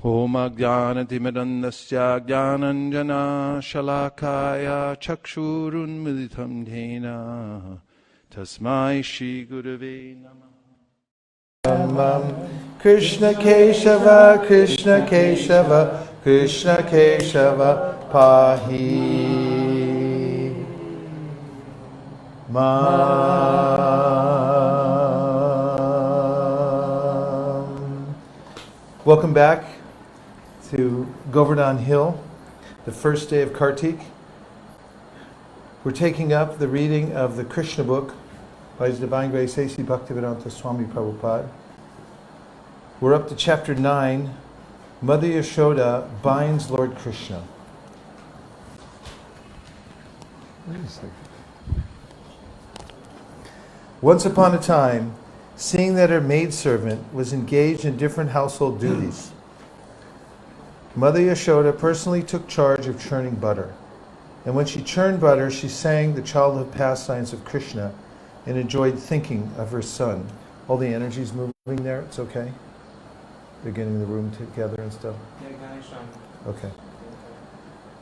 Om Ajnanatimirandasya Jnananjana Shalakaya Chakshurunmilitam Yena Tasmai Shri Gurave Namah. Krishna Keśava, Krishna Keśava, Krishna Keśava, Pahi Mam. Welcome back to Govardhana Hill, the first day of Kartik. We're taking up the reading of the Krishna book by His Divine Grace A.C. Bhaktivedanta Swami Prabhupada. We're up to chapter 9, Mother Yashoda binds Lord Krishna. Wait a second. Once upon a time, seeing that her maidservant was engaged in different household duties, Mother Yashoda personally took charge of churning butter. And when she churned butter, she sang the childhood pastimes of Krishna and enjoyed thinking of her son. All the energy's moving there, it's okay? They're getting the room together and stuff? Okay.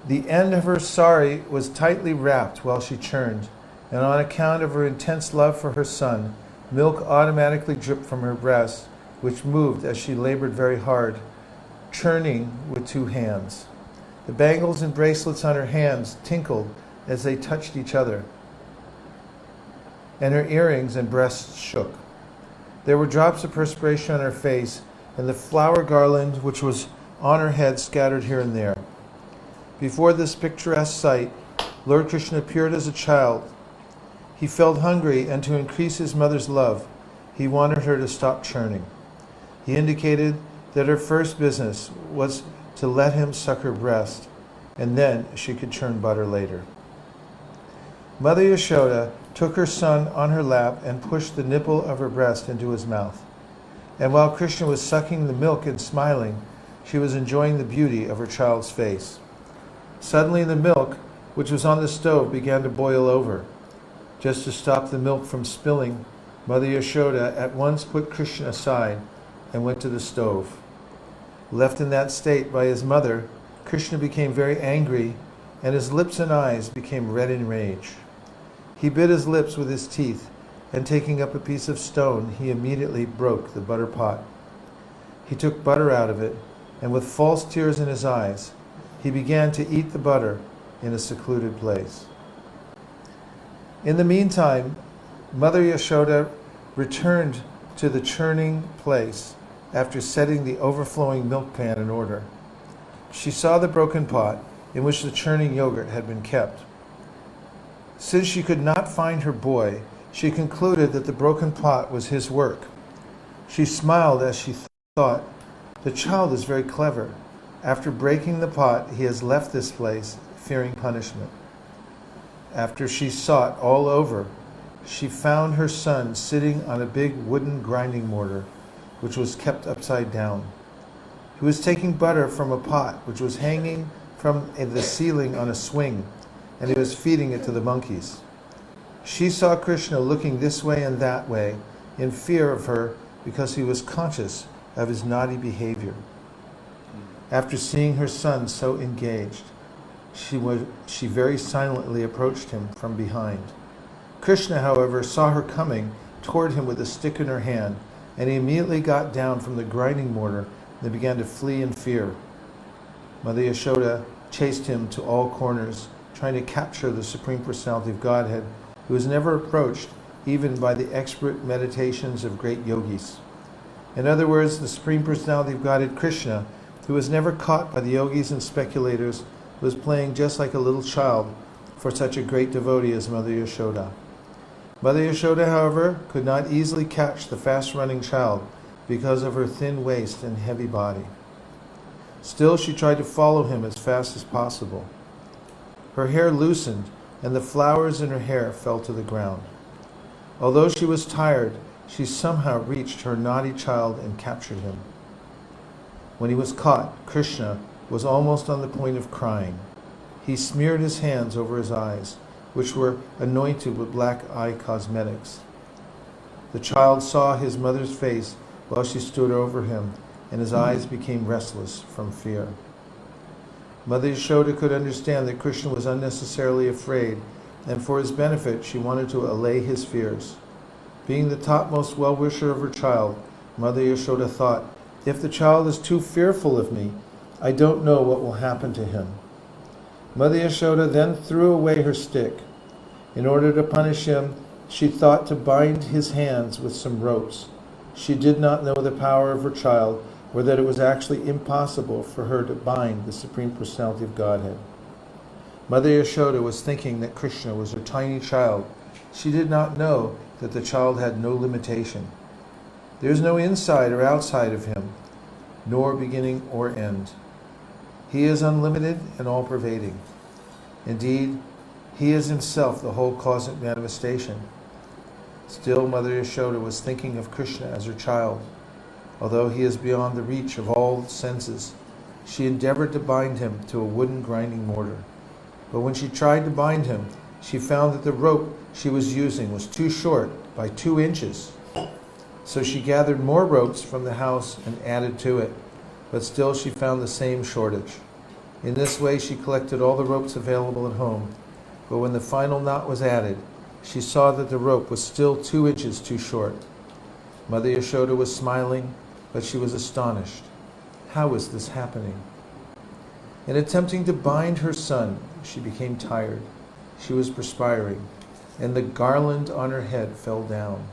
The end of her sari was tightly wrapped while she churned, and on account of her intense love for her son, milk automatically dripped from her breast, which moved as she labored very hard, churning with two hands. The bangles and bracelets on her hands tinkled as they touched each other, and her earrings and breasts shook. There were drops of perspiration on her face, and the flower garland which was on her head scattered here and there. Before this picturesque sight, Lord Krishna appeared as a child. He felt hungry, and to increase his mother's love, he wanted her to stop churning. He indicated that her first business was to let him suck her breast, and then she could churn butter later. Mother Yashoda took her son on her lap and pushed the nipple of her breast into his mouth. And while Krishna was sucking the milk and smiling, she was enjoying the beauty of her child's face. Suddenly the milk, which was on the stove, began to boil over. Just to stop the milk from spilling, Mother Yashoda at once put Krishna aside and went to the stove. Left in that state by his mother, Krishna became very angry, and his lips and eyes became red in rage. He bit his lips with his teeth, and taking up a piece of stone, he immediately broke the butter pot. He took butter out of it, and with false tears in his eyes, he began to eat the butter in a secluded place. In the meantime, Mother Yashoda returned to the churning place after setting the overflowing milk pan in order. She saw the broken pot in which the churning yogurt had been kept. Since she could not find her boy, she concluded that the broken pot was his work. She smiled as she thought, "The child is very clever. After breaking the pot, he has left this place, fearing punishment." After she sought all over, she found her son sitting on a big wooden grinding mortar, which was kept upside down. He was taking butter from a pot which was hanging from the ceiling on a swing, and he was feeding it to the monkeys. She saw Krishna looking this way and that way in fear of her because he was conscious of his naughty behavior. After seeing her son so engaged, she very silently approached him from behind. Krishna, however, saw her coming toward him with a stick in her hand, and he immediately got down from the grinding mortar and began to flee in fear. Mother Yashoda chased him to all corners, trying to capture the Supreme Personality of Godhead, who was never approached even by the expert meditations of great yogis. In other words, the Supreme Personality of Godhead, Krishna, who was never caught by the yogis and speculators, was playing just like a little child for such a great devotee as Mother Yashoda. Mother Yashoda, however, could not easily catch the fast-running child because of her thin waist and heavy body. Still, she tried to follow him as fast as possible. Her hair loosened, and the flowers in her hair fell to the ground. Although she was tired, she somehow reached her naughty child and captured him. When he was caught, Krishna was almost on the point of crying. He smeared his hands over his eyes, which were anointed with black eye cosmetics. The child saw his mother's face while she stood over him, and his eyes became restless from fear. Mother Yashoda could understand that Krishna was unnecessarily afraid, and for his benefit she wanted to allay his fears. Being the topmost well-wisher of her child, Mother Yashoda thought, if the child is too fearful of me, I don't know what will happen to him. Mother Yashoda then threw away her stick. In order to punish him, she thought to bind his hands with some ropes. She did not know the power of her child, or that it was actually impossible for her to bind the Supreme Personality of Godhead. Mother Yashoda was thinking that Krishna was her tiny child. She did not know that the child had no limitation. There is no inside or outside of him, nor beginning or end. He is unlimited and all-pervading. Indeed, he is himself the whole cosmic manifestation. Still, Mother Yashoda was thinking of Krishna as her child. Although he is beyond the reach of all senses, she endeavored to bind him to a wooden grinding mortar. But when she tried to bind him, she found that the rope she was using was too short by 2 inches. So she gathered more ropes from the house and added to it, but still she found the same shortage. In this way she collected all the ropes available at home, but when the final knot was added, she saw that the rope was still 2 inches too short. Mother Yashoda was smiling, but she was astonished. How is this happening? In attempting to bind her son, she became tired. She was perspiring, and the garland on her head fell down.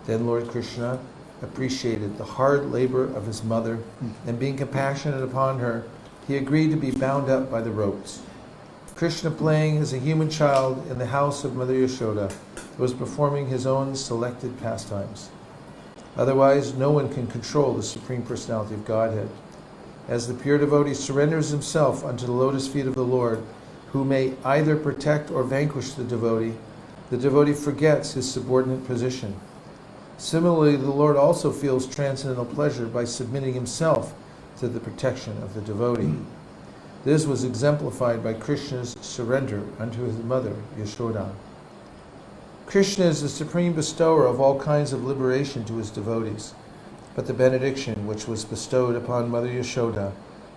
Then Lord Krishna appreciated the hard labor of his mother, and being compassionate upon her, he agreed to be bound up by the ropes. Krishna, playing as a human child in the house of Mother Yashoda, was performing his own selected pastimes. Otherwise, no one can control the Supreme Personality of Godhead. As the pure devotee surrenders himself unto the lotus feet of the Lord, who may either protect or vanquish the devotee forgets his subordinate position. Similarly, the Lord also feels transcendental pleasure by submitting himself to the protection of the devotee. This was exemplified by Krishna's surrender unto his mother, Yashoda. Krishna is the supreme bestower of all kinds of liberation to his devotees, but the benediction which was bestowed upon Mother Yashoda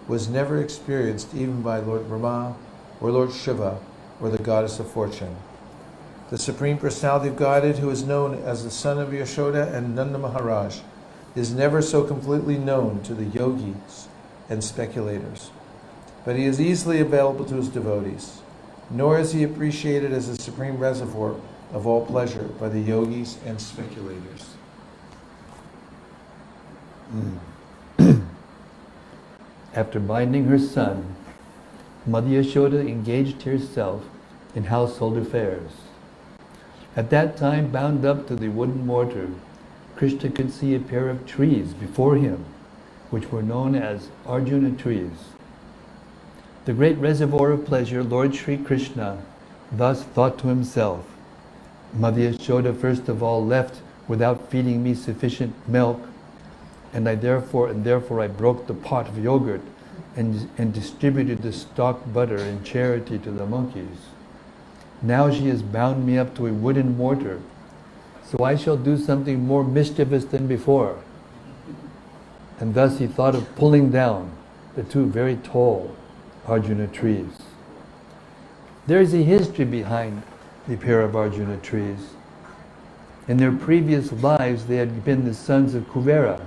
was never experienced even by Lord Brahma or Lord Shiva or the Goddess of Fortune. The Supreme Personality of Godhead, who is known as the son of Yashoda and Nanda Maharaj, is never so completely known to the yogis and speculators, but he is easily available to his devotees, nor is he appreciated as the supreme reservoir of all pleasure by the yogis and speculators. After binding her son, Mother Yashoda engaged herself in household affairs. At that time, bound up to the wooden mortar, Krishna could see a pair of trees before him, which were known as Arjuna trees. The great reservoir of pleasure, Lord Sri Krishna, thus thought to himself, Mother Yashoda first of all left without feeding me sufficient milk, and therefore I broke the pot of yogurt and distributed the stock butter in charity to the monkeys. Now she has bound me up to a wooden mortar, so I shall do something more mischievous than before. And thus he thought of pulling down the 2 very tall Arjuna trees. There is a history behind the pair of Arjuna trees. In their previous lives they had been the sons of Kuvera,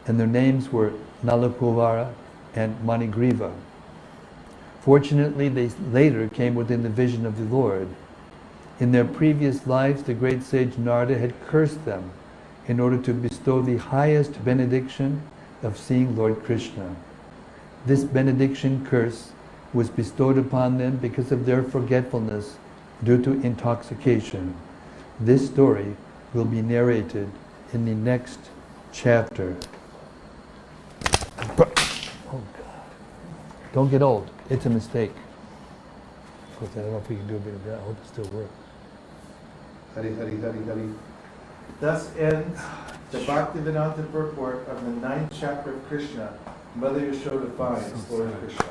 and their names were Nalakuvara and Manigriva. Fortunately, they later came within the vision of the Lord. In their previous lives, the great sage Narada had cursed them in order to bestow the highest benediction of seeing Lord Krishna. This benediction curse was bestowed upon them because of their forgetfulness due to intoxication. This story will be narrated in the next chapter. Oh God. Don't get old. It's a mistake. Of course, I don't know if we can do a bit of that. I hope it still works. Hari, Hari, Hari, Hari. Thus ends the Bhaktivedanta purport of the 9th chapter of Krishna. Mother Yashoda finds Lord Krishna.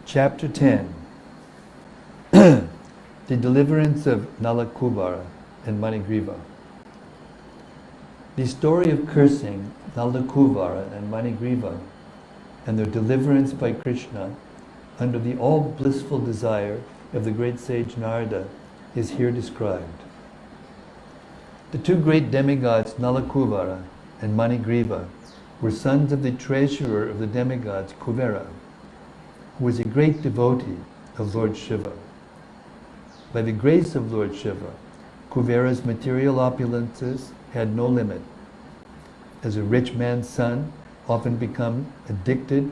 Chapter 10. The deliverance of Nalakuvara and Manigriva. The story of cursing Nalakuvara and Manigriva and their deliverance by Krishna under the all-blissful desire of the great sage Narada is here described. The two great demigods Nalakuvara and Manigriva were sons of the treasurer of the demigods Kuvera, who was a great devotee of Lord Shiva. By the grace of Lord Shiva, Kuvera's material opulences had no limit. As a rich man's son often become addicted,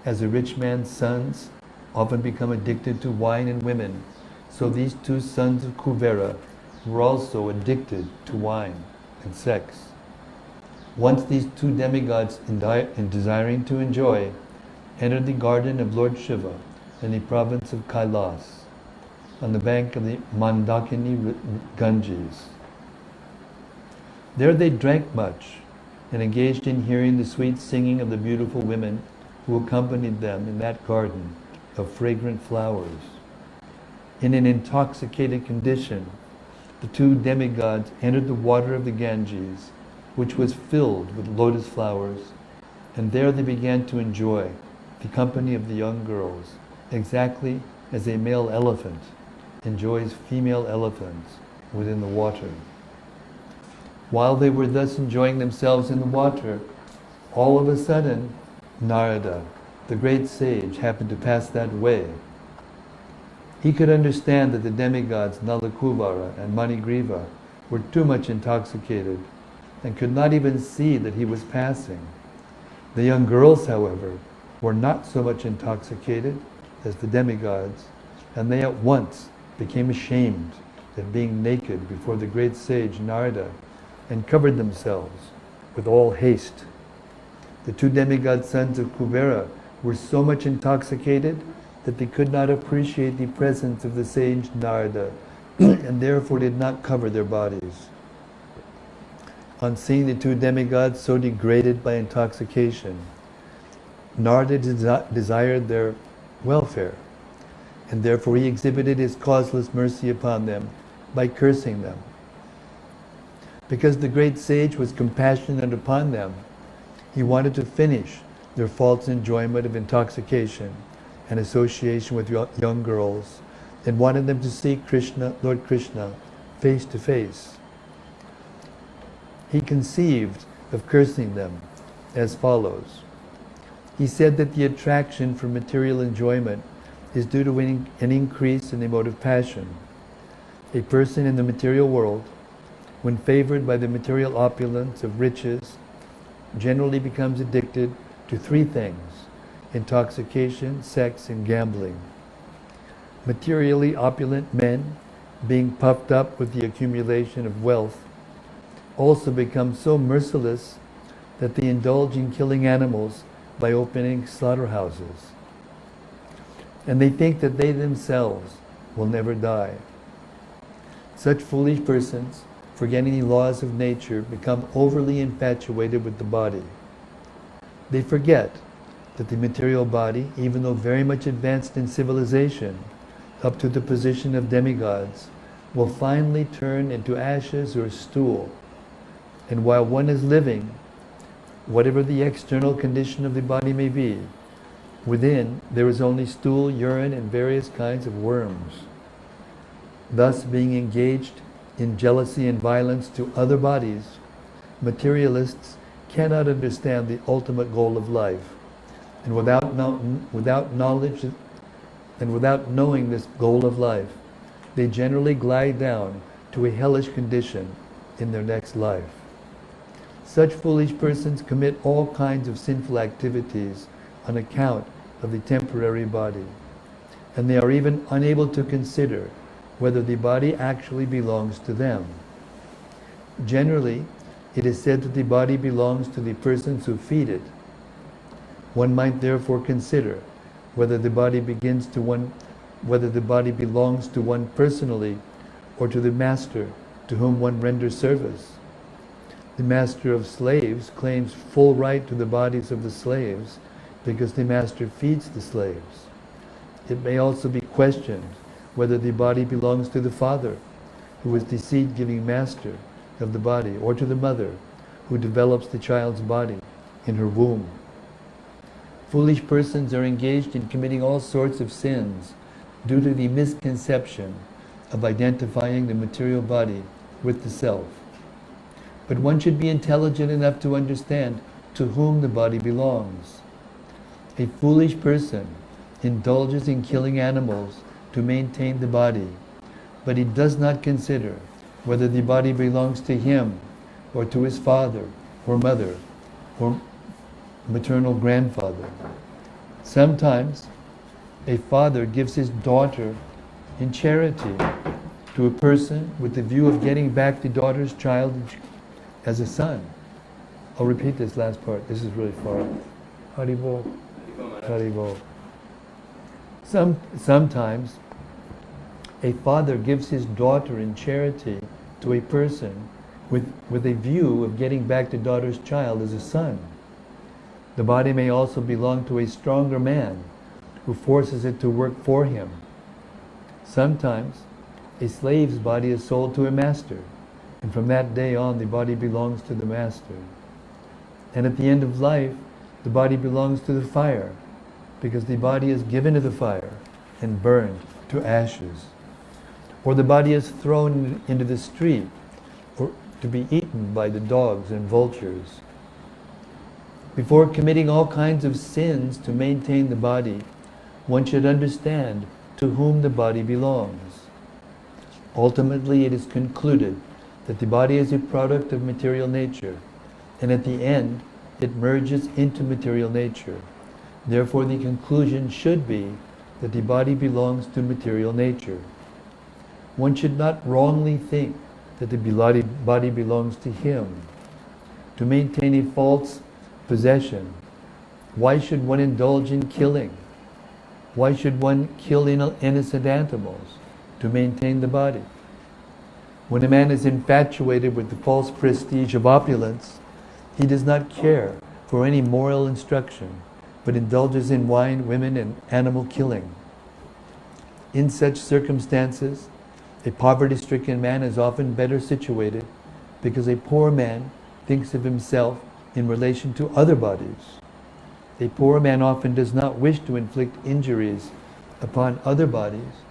as a rich man's sons often become addicted to wine and women, so these two sons of Kuvera were also addicted to wine and sex. Once these two demigods, in desiring to enjoy, entered the garden of Lord Shiva in the province of Kailas, on the bank of the Mandakini Ganges. There they drank much and engaged in hearing the sweet singing of the beautiful women who accompanied them in that garden of fragrant flowers. In an intoxicated condition, the two demigods entered the water of the Ganges, which was filled with lotus flowers, and there they began to enjoy the company of the young girls, exactly as a male elephant enjoys female elephants within the water. While they were thus enjoying themselves in the water, all of a sudden, Narada, the great sage, happened to pass that way. He could understand that the demigods Nalakuvara and Manigriva were too much intoxicated and could not even see that he was passing. The young girls, however, were not so much intoxicated as the demigods, and they at once became ashamed at being naked before the great sage Narada and covered themselves with all haste. The two demigod sons of Kuvera were so much intoxicated that they could not appreciate the presence of the sage Narada and therefore did not cover their bodies. On seeing the two demigods so degraded by intoxication, Narada desired their welfare, and therefore he exhibited his causeless mercy upon them by cursing them. Because the great sage was compassionate upon them, he wanted to finish their false enjoyment of intoxication and association with young girls, and wanted them to see Krishna, Lord Krishna, face to face. He conceived of cursing them as follows. He said that the attraction for material enjoyment is due to an increase in emotive passion. A person in the material world, when favored by the material opulence of riches, generally becomes addicted to three things: intoxication, sex, and gambling. Materially opulent men, being puffed up with the accumulation of wealth, also become so merciless that they indulge in killing animals by opening slaughterhouses. And they think that they themselves will never die. Such foolish persons, forgetting the laws of nature, become overly infatuated with the body. They forget that the material body, even though very much advanced in civilization, up to the position of demigods, will finally turn into ashes or stool. And while one is living, whatever the external condition of the body may be, within there is only stool, urine, and various kinds of worms. Thus, being engaged in jealousy and violence to other bodies, materialists cannot understand the ultimate goal of life, and without knowledge and without knowing this goal of life, they generally glide down to a hellish condition in their next life. Such foolish persons commit all kinds of sinful activities on account of the temporary body, and they are even unable to consider whether the body actually belongs to them. Generally, it is said that the body belongs to the persons who feed it. One might therefore consider whether the body belongs to one personally or to the master to whom one renders service. The master of slaves claims full right to the bodies of the slaves because the master feeds the slaves. It may also be questioned whether the body belongs to the father, who is the seed-giving master of the body, or to the mother, who develops the child's body in her womb. Foolish persons are engaged in committing all sorts of sins due to the misconception of identifying the material body with the self. But one should be intelligent enough to understand to whom the body belongs. A foolish person indulges in killing animals to maintain the body, but he does not consider whether the body belongs to him or to his father or mother or maternal grandfather. Sometimes a father gives his daughter in charity to a person with the view of getting back the daughter's child as a son. I'll repeat this last part. This is really far. Haribol. Haribol. Sometimes a father gives his daughter in charity to a person with a view of getting back the daughter's child as a son. The body may also belong to a stronger man who forces it to work for him. Sometimes a slave's body is sold to a master, and from that day on the body belongs to the master. And at the end of life, the body belongs to the fire, because the body is given to the fire and burned to ashes. Or the body is thrown into the street or to be eaten by the dogs and vultures. Before committing all kinds of sins to maintain the body, one should understand to whom the body belongs. Ultimately, it is concluded that the body is a product of material nature, and at the end, it merges into material nature. Therefore, the conclusion should be that the body belongs to material nature. One should not wrongly think that the body belongs to him. To maintain a false possession, why should one indulge in killing? Why should one kill innocent animals to maintain the body? When a man is infatuated with the false prestige of opulence, he does not care for any moral instruction, but indulges in wine, women, and animal killing. In such circumstances, a poverty-stricken man is often better situated because a poor man thinks of himself in relation to other bodies. A poor man often does not wish to inflict injuries upon other bodies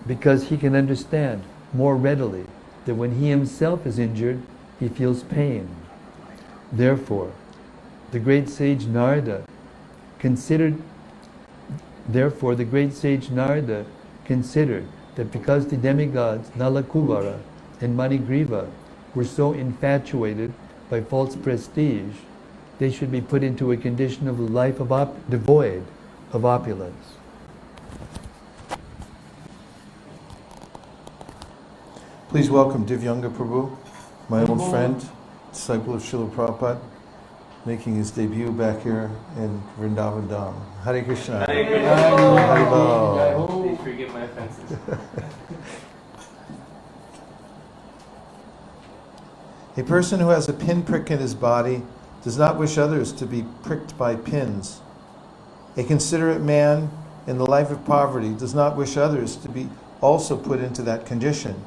because he can understand more readily that when he himself is injured, he feels pain. Therefore, the great sage Narada considered that because the demigods Nalakuvara and Manigriva were so infatuated by false prestige, they should be put into a condition of life devoid of opulence. Please welcome Divyanga Prabhu, my old friend, disciple of Srila Prabhupada, making his debut back here in Vrindavan Dham. Hare Krishna. Hare Krishna. Haribol. Please forgive my offenses. A person who has a pinprick in his body does not wish others to be pricked by pins. A considerate man in the life of poverty does not wish others to be also put into that condition.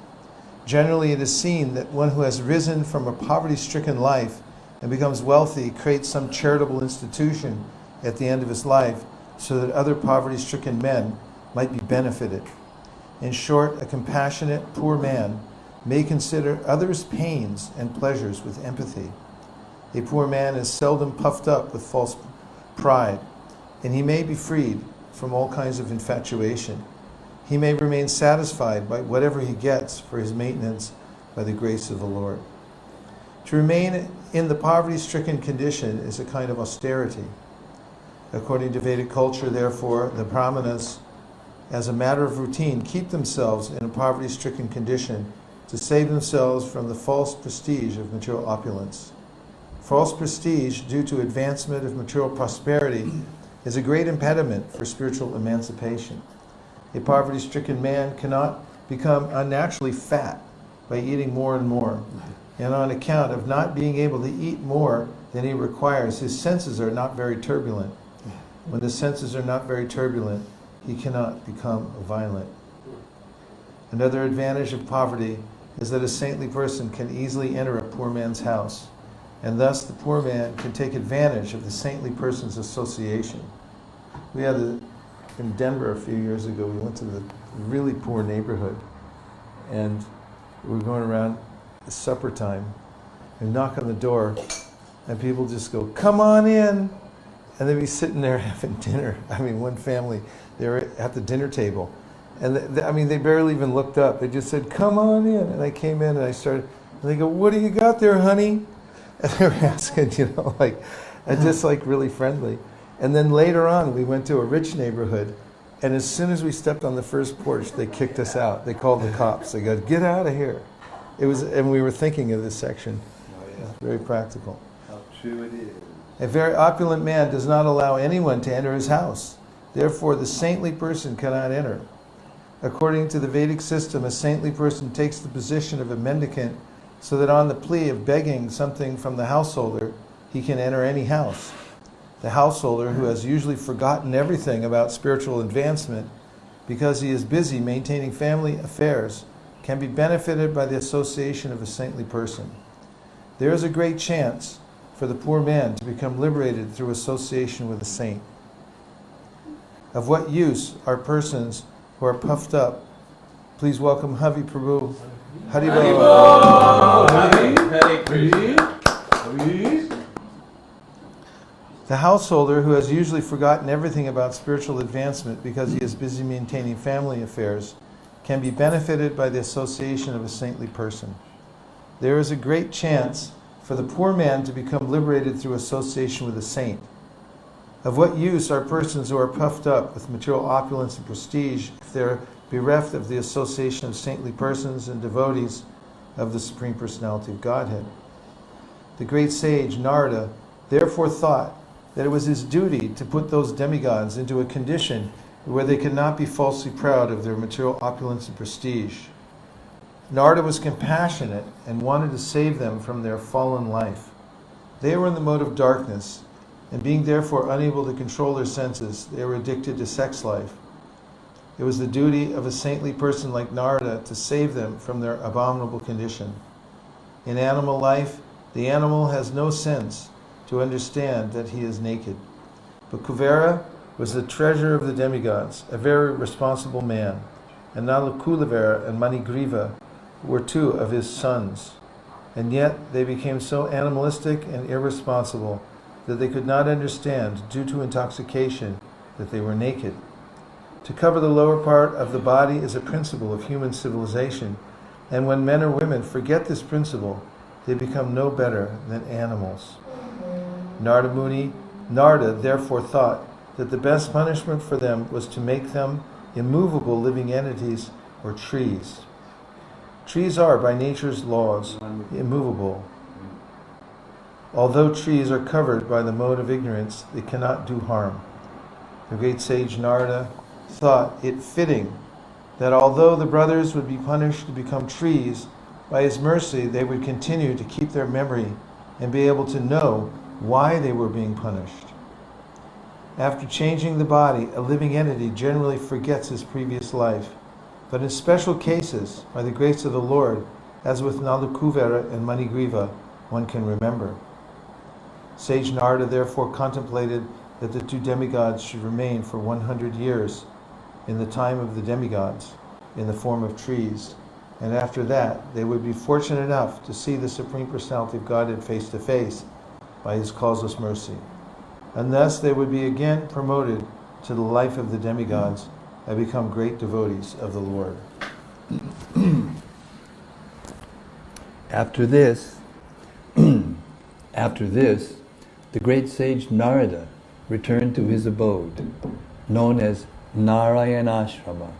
Generally, it is seen that one who has risen from a poverty-stricken life and becomes wealthy creates some charitable institution at the end of his life so that other poverty-stricken men might be benefited. In short, a compassionate, poor man may consider others' pains and pleasures with empathy. A poor man is seldom puffed up with false pride, and he may be freed from all kinds of infatuation. He may remain satisfied by whatever he gets for his maintenance by the grace of the Lord. To remain in the poverty-stricken condition is a kind of austerity. According to Vedic culture, therefore, the Brahmanas, as a matter of routine, keep themselves in a poverty-stricken condition to save themselves from the false prestige of material opulence. False prestige, due to advancement of material prosperity, is a great impediment for spiritual emancipation. A poverty-stricken man cannot become unnaturally fat by eating more and more. And on account of not being able to eat more than he requires, his senses are not very turbulent. When the senses are not very turbulent, he cannot become violent. Another advantage of poverty is that a saintly person can easily enter a poor man's house, and thus the poor man can take advantage of the saintly person's association. We had in Denver a few years ago, we went to the really poor neighborhood, and we were going around supper time, and knock on the door, and people just go, "Come on in," and they'd be sitting there having dinner. I mean, one family, they were at the dinner table, and they barely even looked up. They just said, "Come on in," and I came in and I started, and they go, "What do you got there, honey?" And they were asking, just like really friendly. And then later on, we went to a rich neighborhood, and as soon as we stepped on the first porch, they kicked us out. They called the cops. They go, "Get out of here." And we were thinking of this section. Oh, yeah. Very practical. How true it is. A very opulent man does not allow anyone to enter his house. Therefore, the saintly person cannot enter. According to the Vedic system, a saintly person takes the position of a mendicant so that on the plea of begging something from the householder, he can enter any house. The householder, who has usually forgotten everything about spiritual advancement because he is busy maintaining family affairs, can be benefited by the association of a saintly person. There is a great chance for the poor man to become liberated through association with a saint. Of what use are persons who are puffed up? Please welcome Havi Prabhu. Haribol. Hare Krishna. The householder, who has usually forgotten everything about spiritual advancement because he is busy maintaining family affairs, can be benefited by the association of a saintly person. There is a great chance for the poor man to become liberated through association with a saint. Of what use are persons who are puffed up with material opulence and prestige if they are bereft of the association of saintly persons and devotees of the Supreme Personality of Godhead? The great sage Narada therefore thought that it was his duty to put those demigods into a condition where they could not be falsely proud of their material opulence and prestige. Narada was compassionate and wanted to save them from their fallen life. They were in the mode of darkness, and being therefore unable to control their senses, they were addicted to sex life. It was the duty of a saintly person like Narada to save them from their abominable condition. In animal life, the animal has no sense to understand that he is naked. But Kuvera was the treasurer of the demigods, a very responsible man, and Nalakulavera and Manigriva were two of his sons. And yet they became so animalistic and irresponsible that they could not understand, due to intoxication, that they were naked. To cover the lower part of the body is a principle of human civilization, and when men or women forget this principle, they become no better than animals. Narada therefore thought that the best punishment for them was to make them immovable living entities or trees. Trees are, by nature's laws, immovable. Although trees are covered by the mode of ignorance, they cannot do harm. The great sage Narada thought it fitting that although the brothers would be punished to become trees, by his mercy they would continue to keep their memory and be able to know why they were being punished. After changing the body, a living entity generally forgets his previous life. But in special cases, by the grace of the Lord, as with Nalakuvera and Manigriva, one can remember. Sage Narada therefore contemplated that the two demigods should remain for 100 years in the time of the demigods, in the form of trees, and after that they would be fortunate enough to see the Supreme Personality of Godhead face to face by his causeless mercy. And thus they would be again promoted to the life of the demigods and become great devotees of the Lord. After this, the great sage Narada returned to his abode, known as Narayanashrama,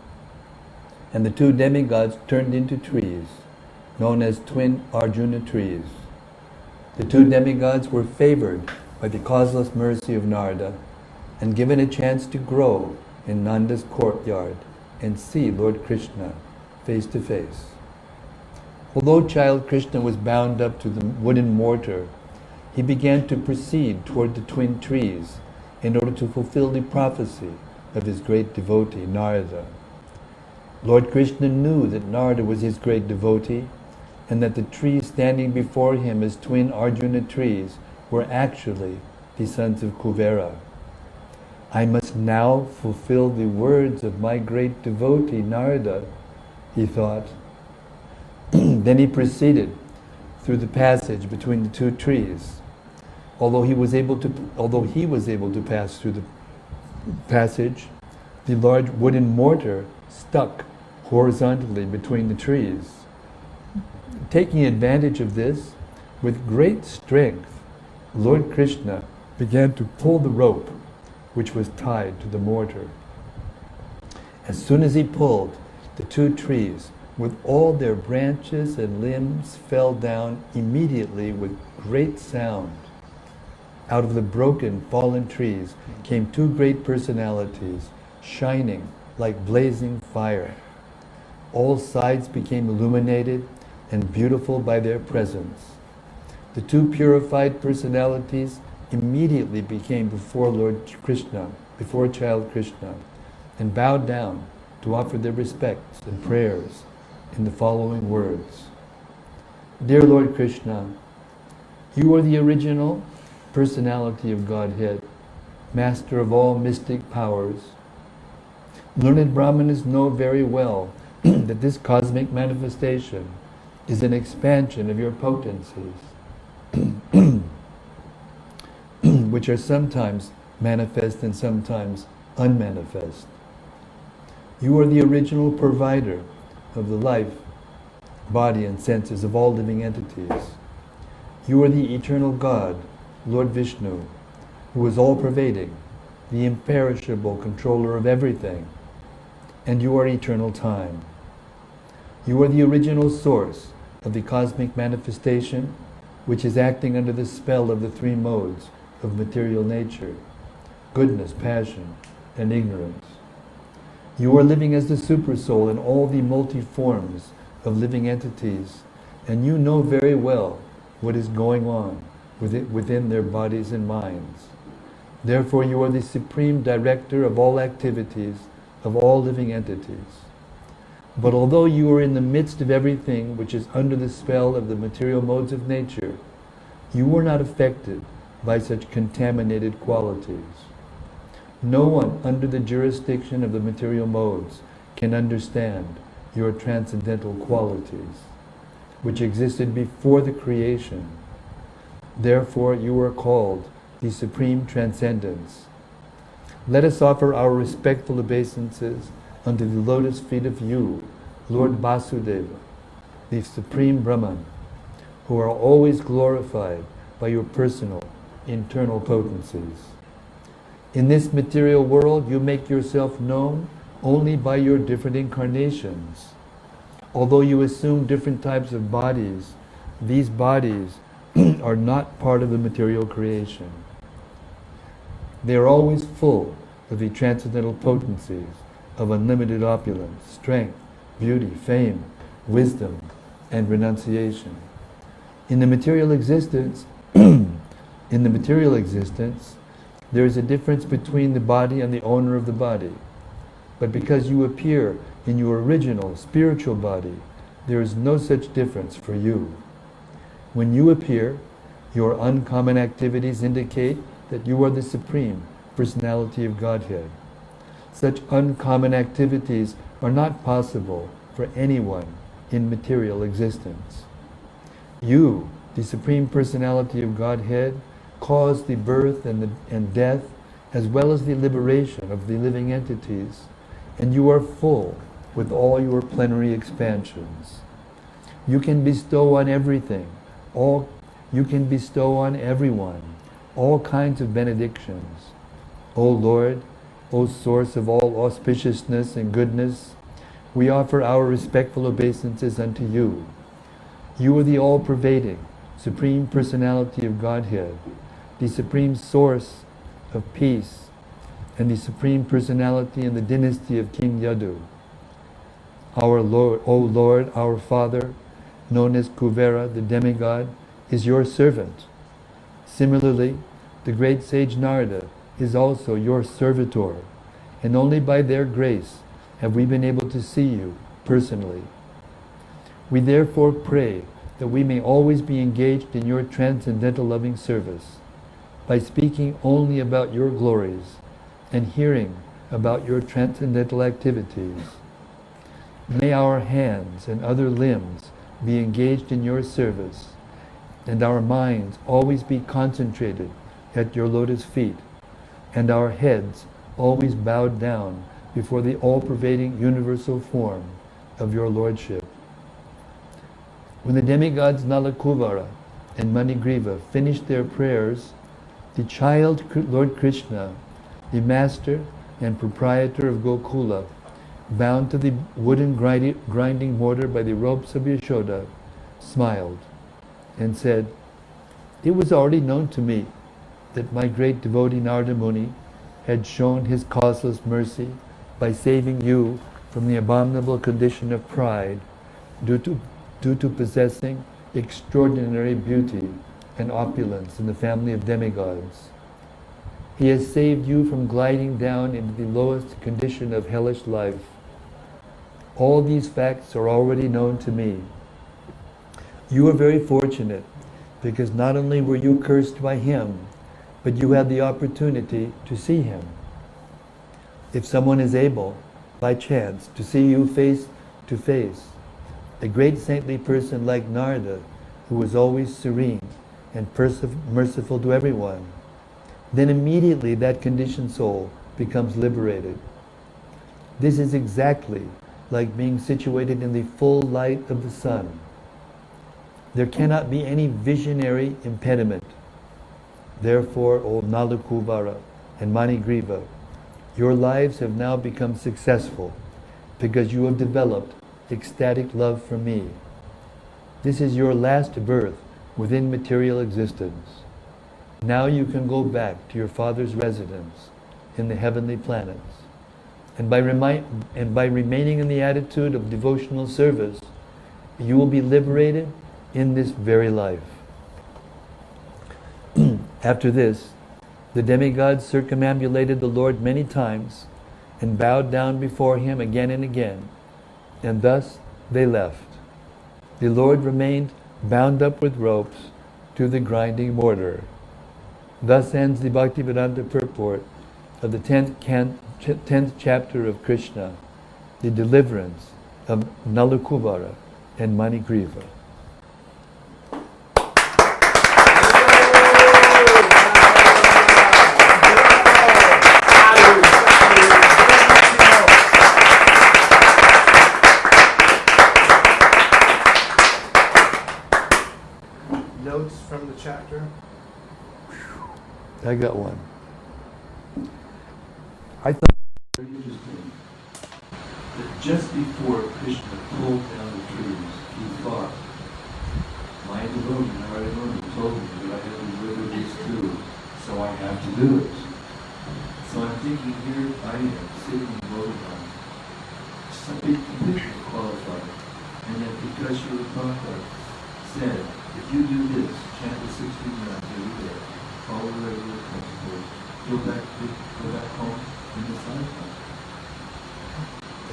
and the two demigods turned into trees, known as twin Arjuna trees. The two demigods were favored by the causeless mercy of Narada and given a chance to grow in Nanda's courtyard and see Lord Krishna face to face. Although child Krishna was bound up to the wooden mortar, he began to proceed toward the twin trees in order to fulfill the prophecy of his great devotee, Narada. Lord Krishna knew that Narada was his great devotee, and that the trees standing before him as twin Arjuna trees were actually the sons of Kuvera. I must now fulfill the words of my great devotee Narada, he thought. Then he proceeded through the passage between the two trees. Although he was able to pass through the passage, the large wooden mortar stuck horizontally between the trees. Taking advantage of this, with great strength, Lord Krishna began to pull the rope which was tied to the mortar. As soon as he pulled, the two trees, with all their branches and limbs, fell down immediately with great sound. Out of the broken, fallen trees came two great personalities, shining like blazing fire. All sides became illuminated and beautiful by their presence. The two purified personalities immediately became before Lord Krishna, before child Krishna, and bowed down to offer their respects and prayers in the following words. Dear Lord Krishna, you are the original personality of Godhead, master of all mystic powers. Learned Brahmanas know very well that this cosmic manifestation is an expansion of your potencies, which are sometimes manifest and sometimes unmanifest. You are the original provider of the life, body and senses of all living entities. You are the eternal God, Lord Vishnu, who is all-pervading, the imperishable controller of everything, and you are eternal time. You are the original source of the cosmic manifestation, which is acting under the spell of the three modes of material nature: goodness, passion, and ignorance. You are living as the supersoul in all the multi-forms of living entities, and you know very well what is going on within their bodies and minds. Therefore, you are the supreme director of all activities of all living entities. But although you are in the midst of everything which is under the spell of the material modes of nature, you are not affected by such contaminated qualities. No one under the jurisdiction of the material modes can understand your transcendental qualities, which existed before the creation. Therefore, you are called the Supreme Transcendence. Let us offer our respectful obeisances unto the lotus feet of you, Lord Vasudeva, the Supreme Brahman, who are always glorified by your personal, internal potencies. In this material world, you make yourself known only by your different incarnations. Although you assume different types of bodies, these bodies are not part of the material creation. They are always full of the transcendental potencies of unlimited opulence, strength, beauty, fame, wisdom, and renunciation. In the material existence, there is a difference between the body and the owner of the body. But because you appear in your original spiritual body, there is no such difference for you. When you appear, your uncommon activities indicate that you are the Supreme Personality of Godhead. Such uncommon activities are not possible for anyone in material existence. You, the Supreme Personality of Godhead, cause the birth and death, as well as the liberation of the living entities, and you are full with all your plenary expansions. You can bestow on everything, you can bestow on everyone all kinds of benedictions. O Lord, O source of all auspiciousness and goodness, we offer our respectful obeisances unto you. You are the all-pervading, Supreme Personality of Godhead, the supreme source of peace, and the Supreme Personality in the dynasty of King Yadu. Our Lord, O Lord, our Father, known as Kuvera, the demigod, is your servant. Similarly, the great sage Narada is also your servitor, and only by their grace have we been able to see you personally. We therefore pray that we may always be engaged in your transcendental loving service, by speaking only about your glories and hearing about your transcendental activities. May our hands and other limbs be engaged in your service, and our minds always be concentrated at your lotus feet, and our heads always bowed down before the all-pervading universal form of your Lordship. When the demigods Nalakuvara and Manigriva finished their prayers, the child Lord Krishna, the master and proprietor of Gokula, bound to the wooden grinding mortar by the ropes of Yashoda, smiled and said, "It was already known to me that my great devotee Narada Muni had shown his causeless mercy by saving you from the abominable condition of pride due to possessing extraordinary beauty and opulence in the family of demigods. He has saved you from gliding down into the lowest condition of hellish life. All these facts are already known to me. You are very fortunate, because not only were you cursed by him, but you had the opportunity to see him. If someone is able, by chance, to see you face to face, a great saintly person like Narada, who was always serene and merciful to everyone, then immediately that conditioned soul becomes liberated. This is exactly like being situated in the full light of the sun. There cannot be any visionary impediment. Therefore, O Nalakuvara and Manigriva, your lives have now become successful because you have developed ecstatic love for me. This is your last birth within material existence. Now you can go back to your father's residence in the heavenly planets. And by remaining in the attitude of devotional service, you will be liberated in this very life." After this, the demigods circumambulated the Lord many times and bowed down before him again and again, and thus they left. The Lord remained bound up with ropes to the grinding mortar. Thus ends the Bhaktivedanta purport of the 10th chapter of Krishna, the deliverance of Nalakuvara and Manigriva. Notes from the chapter? I got one. I thought Very interesting that just before Krishna pulled down the trees, he thought, my devotee Narada Muni told me that I have to deliver these two, so I have to do it. So I'm thinking here I am sitting in Govardhana, something completely qualified, and yet because Srila Prabhupada said, if you do this, chant the 16 rounds every day, follow the regular principles, go back home in the lifetime.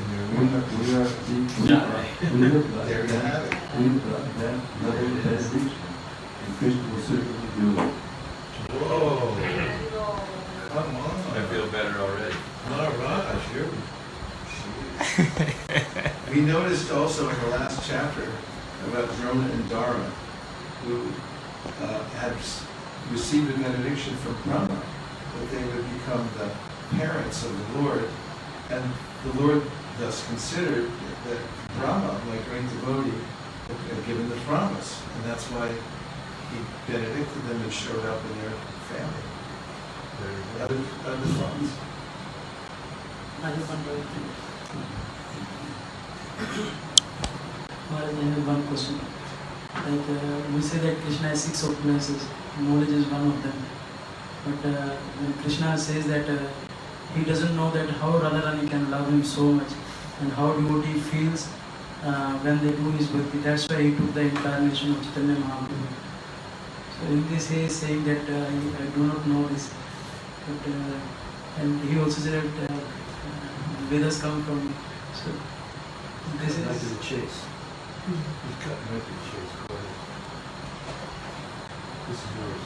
We are There you have it. we've got that level of benediction, and Krishna will certainly do it. Whoa. Come on. I feel better already. Maharaj, we noticed also in the last chapter about Drona and Dharma, who had received a benediction from Brahma, that they would become the parents of the Lord, and the Lord thus considered that Brahma, like great devotee, had given the promise, and that's why he benedicted them and showed up in their family. Other thoughts? I have one question. Maharaj, I have one question. Like we say that Krishna has 6 opulences, knowledge is one of them. But when Krishna says that he doesn't know that how Radharani can love him so much and how devotee feels when they do his bhakti. That's why he took the incarnation of Chaitanya Mahaprabhu. So in this he is saying that I do not know this But and he also said that Vedas come from. So this is Right to the chase. He's cutting right to the chase. Go ahead. This is yours.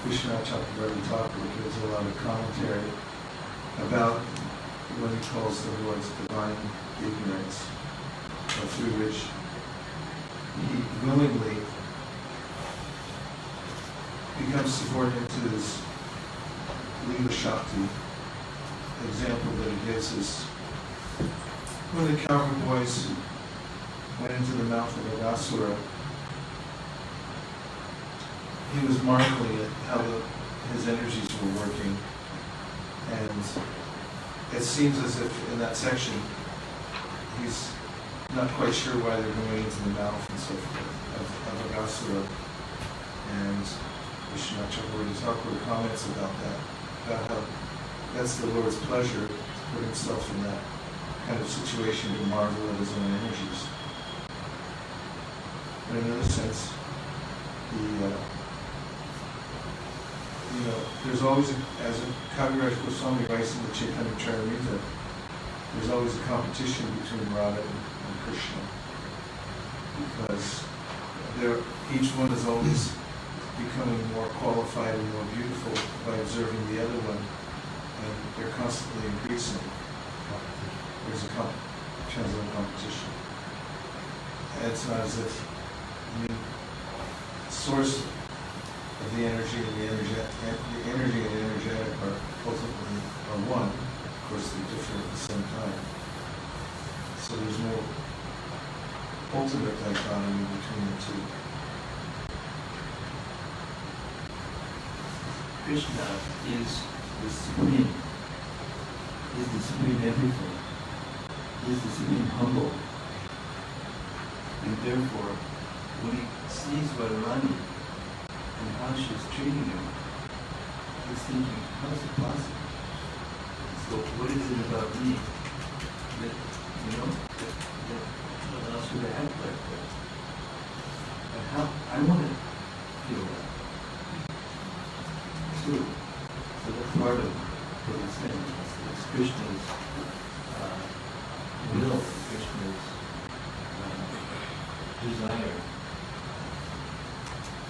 Krishna Chakravarti Thakur gives a lot of commentary about what he calls the Lord's divine ignorance, through which he willingly becomes subordinate to his Lila Shakti. The example that he gives is when the cowherd boys went into the mouth of Agasura, he was marveling at how his energies were working, and it seems as if in that section he's not quite sure why they're going into the mouth and so forth of Agasura. And Vishnu Chakravarti Thakur comments about that, about how that's the Lord's pleasure to put himself in that kind of situation to marvel at his own energies. But in another sense, there's always, as Kaviraj Goswami writes in the Chaitanya Charitamrita, there's always a competition between Radha and Krishna, because each one is always becoming more qualified and more beautiful by observing the other one, and they're constantly increasing. There's a transcendental competition. And it's not as if, source of the energy and the energy and the energetic are ultimately one. Of course, they're different at the same time. So there's no ultimate dichotomy between the two. Krishna is the supreme, is the supreme everything, is the supreme humble. And therefore, when he sees Radharani and how she's treating him, he's thinking, how is it possible? So what is it about me that allows you to act like that? And how I want to feel that. Too. So that's part of what he's saying. It's Krishna's will, Krishna's desire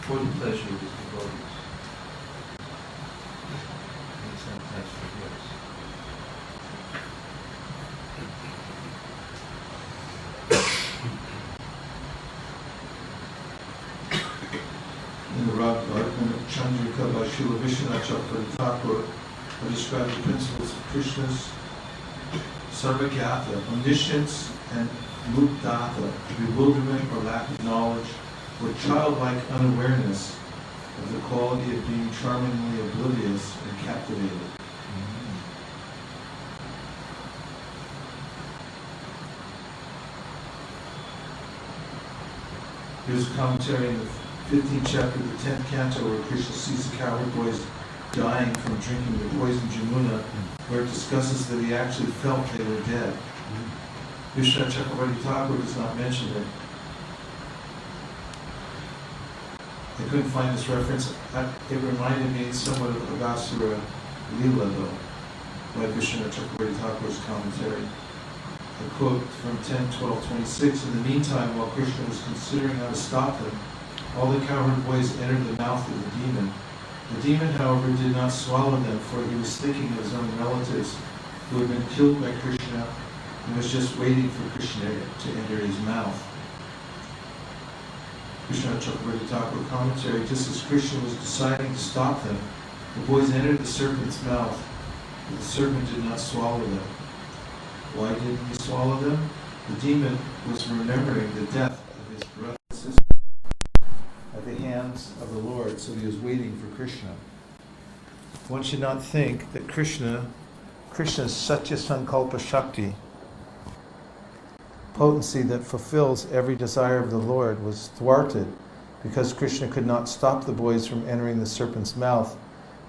for the pleasure of his devotees. And sometimes forgets. In the Raghvardhana Chandrika by Srila Vishwanath Chakravarti Thakur describe the principles of Krishna's Sarvagyata, omniscience, and mukdata, bewilderment or lack of knowledge, or childlike unawareness of the quality of being charmingly oblivious and captivated. Here's a commentary in the 15th chapter of the 10th canto where Krishna sees the cowherd boys dying from drinking the poison Jamuna, where it discusses that he actually felt they were dead. Vishnu Chakravarti Thakur does not mention it. I couldn't find this reference. It reminded me somewhat of Agasura Leela, though, by Vishnu Chakravarti Thakur's commentary. A quote from 10:12:26. In the meantime, while Krishna was considering how to stop them, all the cowherd boys entered the mouth of the demon. The demon, however, did not swallow them, for he was thinking of his own relatives who had been killed by Krishna and was just waiting for Krishna to enter his mouth. Krishna Chakravarti Thakur commentary, just as Krishna was deciding to stop them, the boys entered the serpent's mouth, but the serpent did not swallow them. Why didn't he swallow them? The demon was remembering the death of his brother and sister at the hands of the Lord, so he was waiting for Krishna. One should not think that Krishna's Satya Sankalpa Shakti, potency that fulfills every desire of the Lord, was thwarted because Krishna could not stop the boys from entering the serpent's mouth,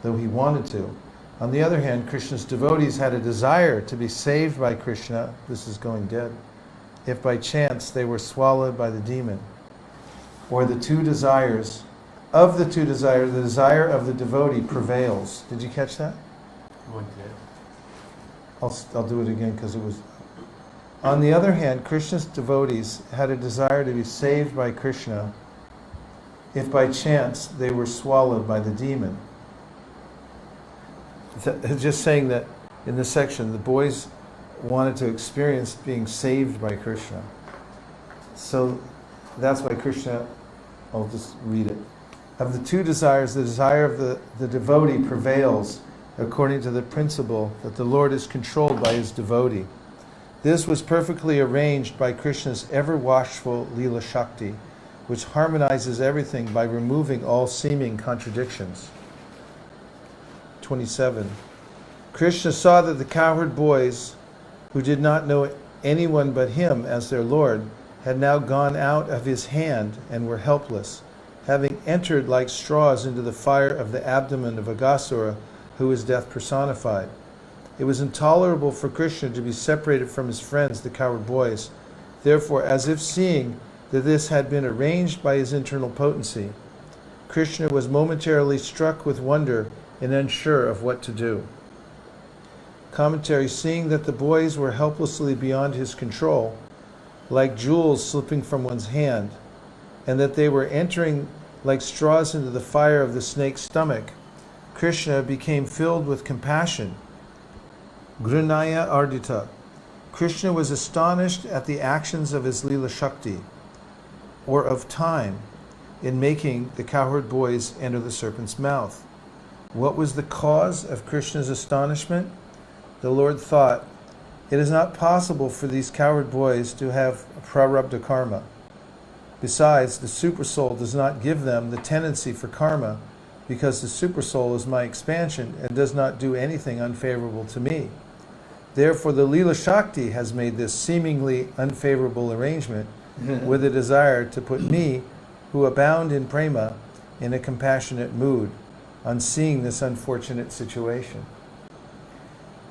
though he wanted to. On the other hand, Krishna's devotees had a desire to be saved by Krishna, this is going dead, if by chance they were swallowed by the demon. or the two desires, of the two desires, the desire of the devotee prevails. Did you catch that? I'll do it again because it was... On the other hand, Krishna's devotees had a desire to be saved by Krishna if by chance they were swallowed by the demon. Just saying that in this section, the boys wanted to experience being saved by Krishna. So that's why Krishna, I'll just read it. Of the two desires, the desire of the devotee prevails according to the principle that the Lord is controlled by his devotee. This was perfectly arranged by Krishna's ever-watchful Leela Shakti, which harmonizes everything by removing all seeming contradictions. 27. Krishna saw that the cowherd boys, who did not know anyone but him as their Lord, had now gone out of his hand and were helpless, having entered like straws into the fire of the abdomen of Aghasura, who is death personified. It was intolerable for Krishna to be separated from his friends, the cowherd boys. Therefore, as if seeing that this had been arranged by his internal potency, Krishna was momentarily struck with wonder and unsure of what to do. Commentary: seeing that the boys were helplessly beyond his control, like jewels slipping from one's hand, and that they were entering like straws into the fire of the snake's stomach, Krishna became filled with compassion. Grinaya Ardita. Krishna was astonished at the actions of his Leela Shakti, or of time, in making the cowherd boys enter the serpent's mouth. What was the cause of Krishna's astonishment? The Lord thought, it is not possible for these cowherd boys to have prarabdha karma. Besides, the supersoul does not give them the tendency for karma, because the supersoul is my expansion and does not do anything unfavorable to me. Therefore, the Leela Shakti has made this seemingly unfavorable arrangement with a desire to put me, who abound in prema, in a compassionate mood on seeing this unfortunate situation.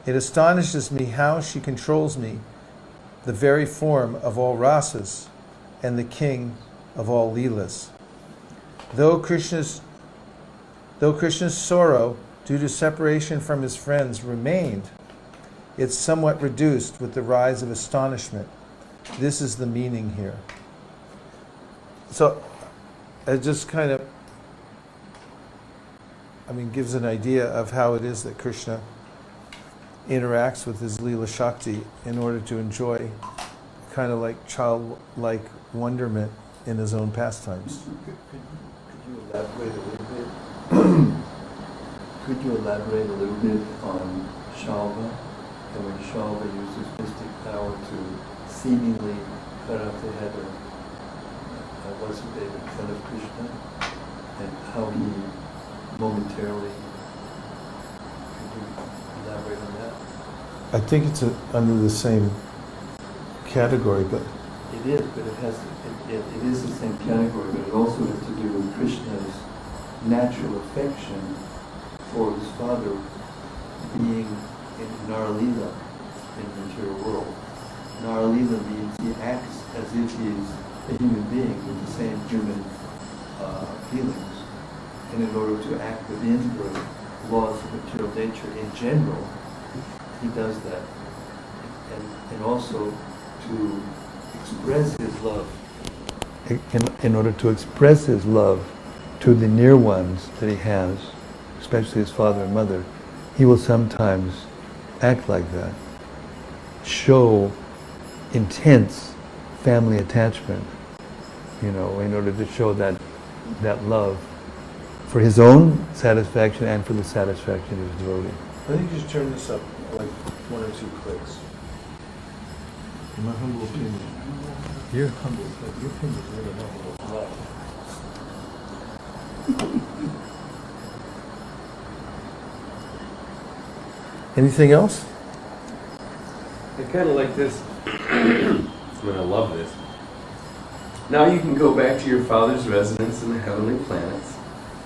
It astonishes me how she controls me, the very form of all rasas and the king of all leelas. Though Krishna's sorrow due to separation from his friends remained, it's somewhat reduced with the rise of astonishment. This is the meaning here. So it just kind of, gives an idea of how it is that Krishna interacts with his Leela Shakti in order to enjoy kind of like childlike wonderment in his own pastimes. Could you elaborate a little bit on Shalva, and when Shalva uses mystic power to seemingly cut off the head of Vasudeva in front of Krishna, and how he momentarily, could you elaborate on that? I think it's under the same category, but It is, but it is the same category, but it also has to do with Krishna's natural affection for his father being in Naralila in the material world. Naralila means he acts as if he's a human being with the same human feelings. And in order to act within the laws of material nature in general, he does that. And also to express his love. In order to express his love to the near ones that he has, especially his father and mother, he will sometimes act like that, show intense family attachment, in order to show that love for his own satisfaction and for the satisfaction of his devotee. I think you just turn this up like 1 or 2 clicks. In my humble opinion. Your opinion is really humble. Anything else? I kind of like this. I love this. Now you can go back to your Father's residence in the heavenly planets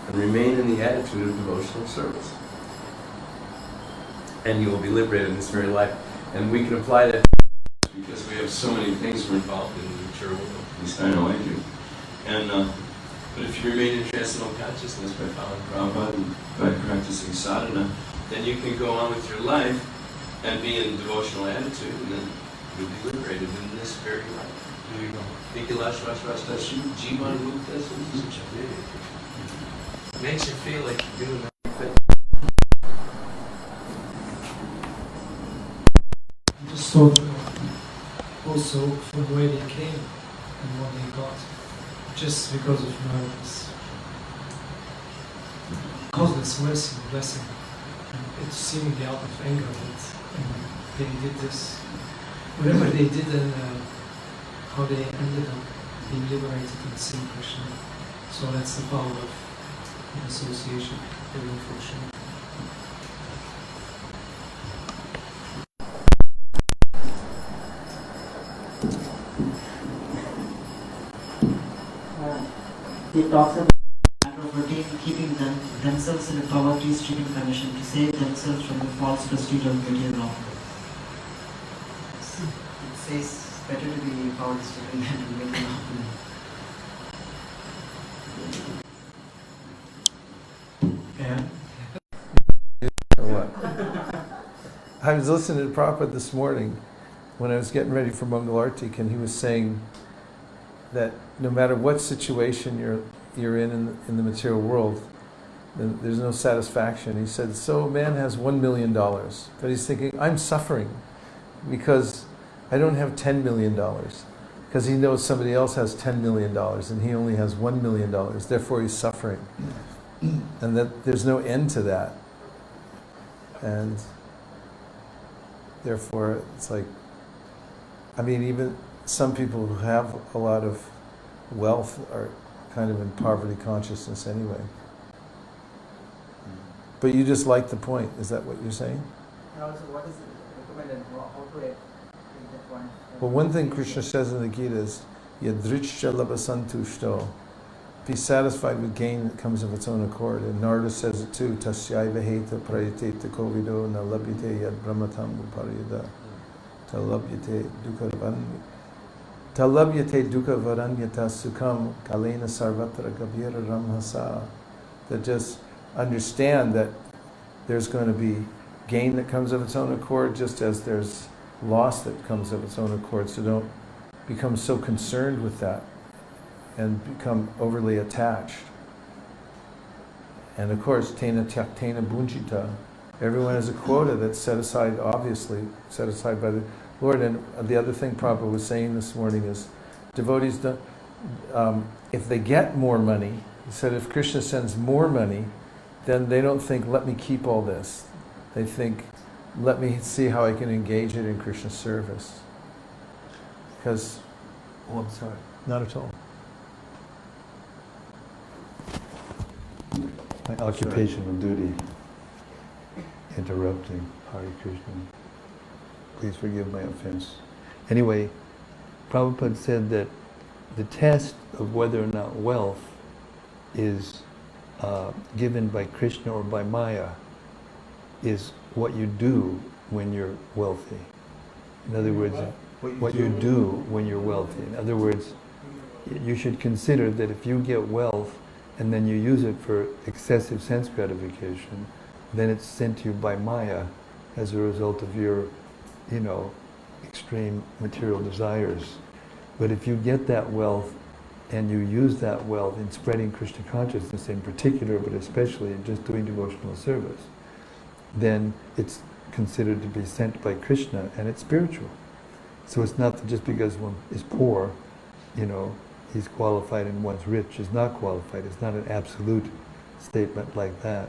and remain in the attitude of devotional service. And you will be liberated in this very life. And we can apply that because we have so many things we're involved in the mature world. I know I do. And But if you remain in transcendental consciousness by following Prabhupada and by practicing sadhana, then you can go on with your life and be in devotional attitude, and then you'll be liberated in this very life. There you go. Makes you feel like you're doing everything. Just thought also from where they came and what they got, just because of this causeless mercy, blessing. And it's seemingly out of anger that they did this. Whatever they did and how they ended up being liberated and seeing Krishna. So that's the power of association, very unfortunate. He talks about routine, keeping themselves in a poverty-stricken condition to save themselves from the false prestige of material offerings. It says better to be poverty-stricken than to be material offering. Yeah. I was listening to Prabhupada this morning when I was getting ready for Mangalartik, and he was saying that no matter what situation you're in the material world, there's no satisfaction. He said, so man has $1 million, but he's thinking, I'm suffering because I don't have $10 million, because he knows somebody else has $10 million and he only has $1 million, therefore he's suffering. And that there's no end to that. And therefore it's like, I mean, even some people who have a lot of wealth are kind of in poverty consciousness anyway. But you just like the point, is that what you're saying? And also, what is recommended, how to take that point? Well, one thing Krishna says in the Gita is, yadrichya labasantushto. Be satisfied with gain that comes of its own accord. And Narada says it too, tasyaiva heta prayateta kovido na labhyate yad brahmatam upariyada. Talabhyate dukkha varanyata sukham kalena sarvatra gavira ramhasa. That just understand that there's going to be gain that comes of its own accord, just as there's loss that comes of its own accord. So don't become so concerned with that and become overly attached. And of course, tena tyaktena bunjita. Everyone has a quota that's set aside, obviously, set aside by the Lord. And the other thing Prabhupada was saying this morning is, devotees, if they get more money, he said if Krishna sends more money, then they don't think, let me keep all this. They think, let me see how I can engage it in Krishna's service. Because, oh, I'm sorry, not at all. My occupational duty, interrupting. Hare Krishna. Please forgive my offense. Anyway, Prabhupada said that the test of whether or not wealth is given by Krishna or by Maya is what you do when you're wealthy. In other words, what you do when you're wealthy. In other words, you should consider that if you get wealth and then you use it for excessive sense gratification, then it's sent to you by Maya as a result of your, extreme material desires. But if you get that wealth and you use that wealth in spreading Krishna consciousness in particular, but especially in just doing devotional service, then it's considered to be sent by Krishna and it's spiritual. So it's not that just because one is poor, he's qualified and one's rich is not qualified. It's not an absolute statement like that.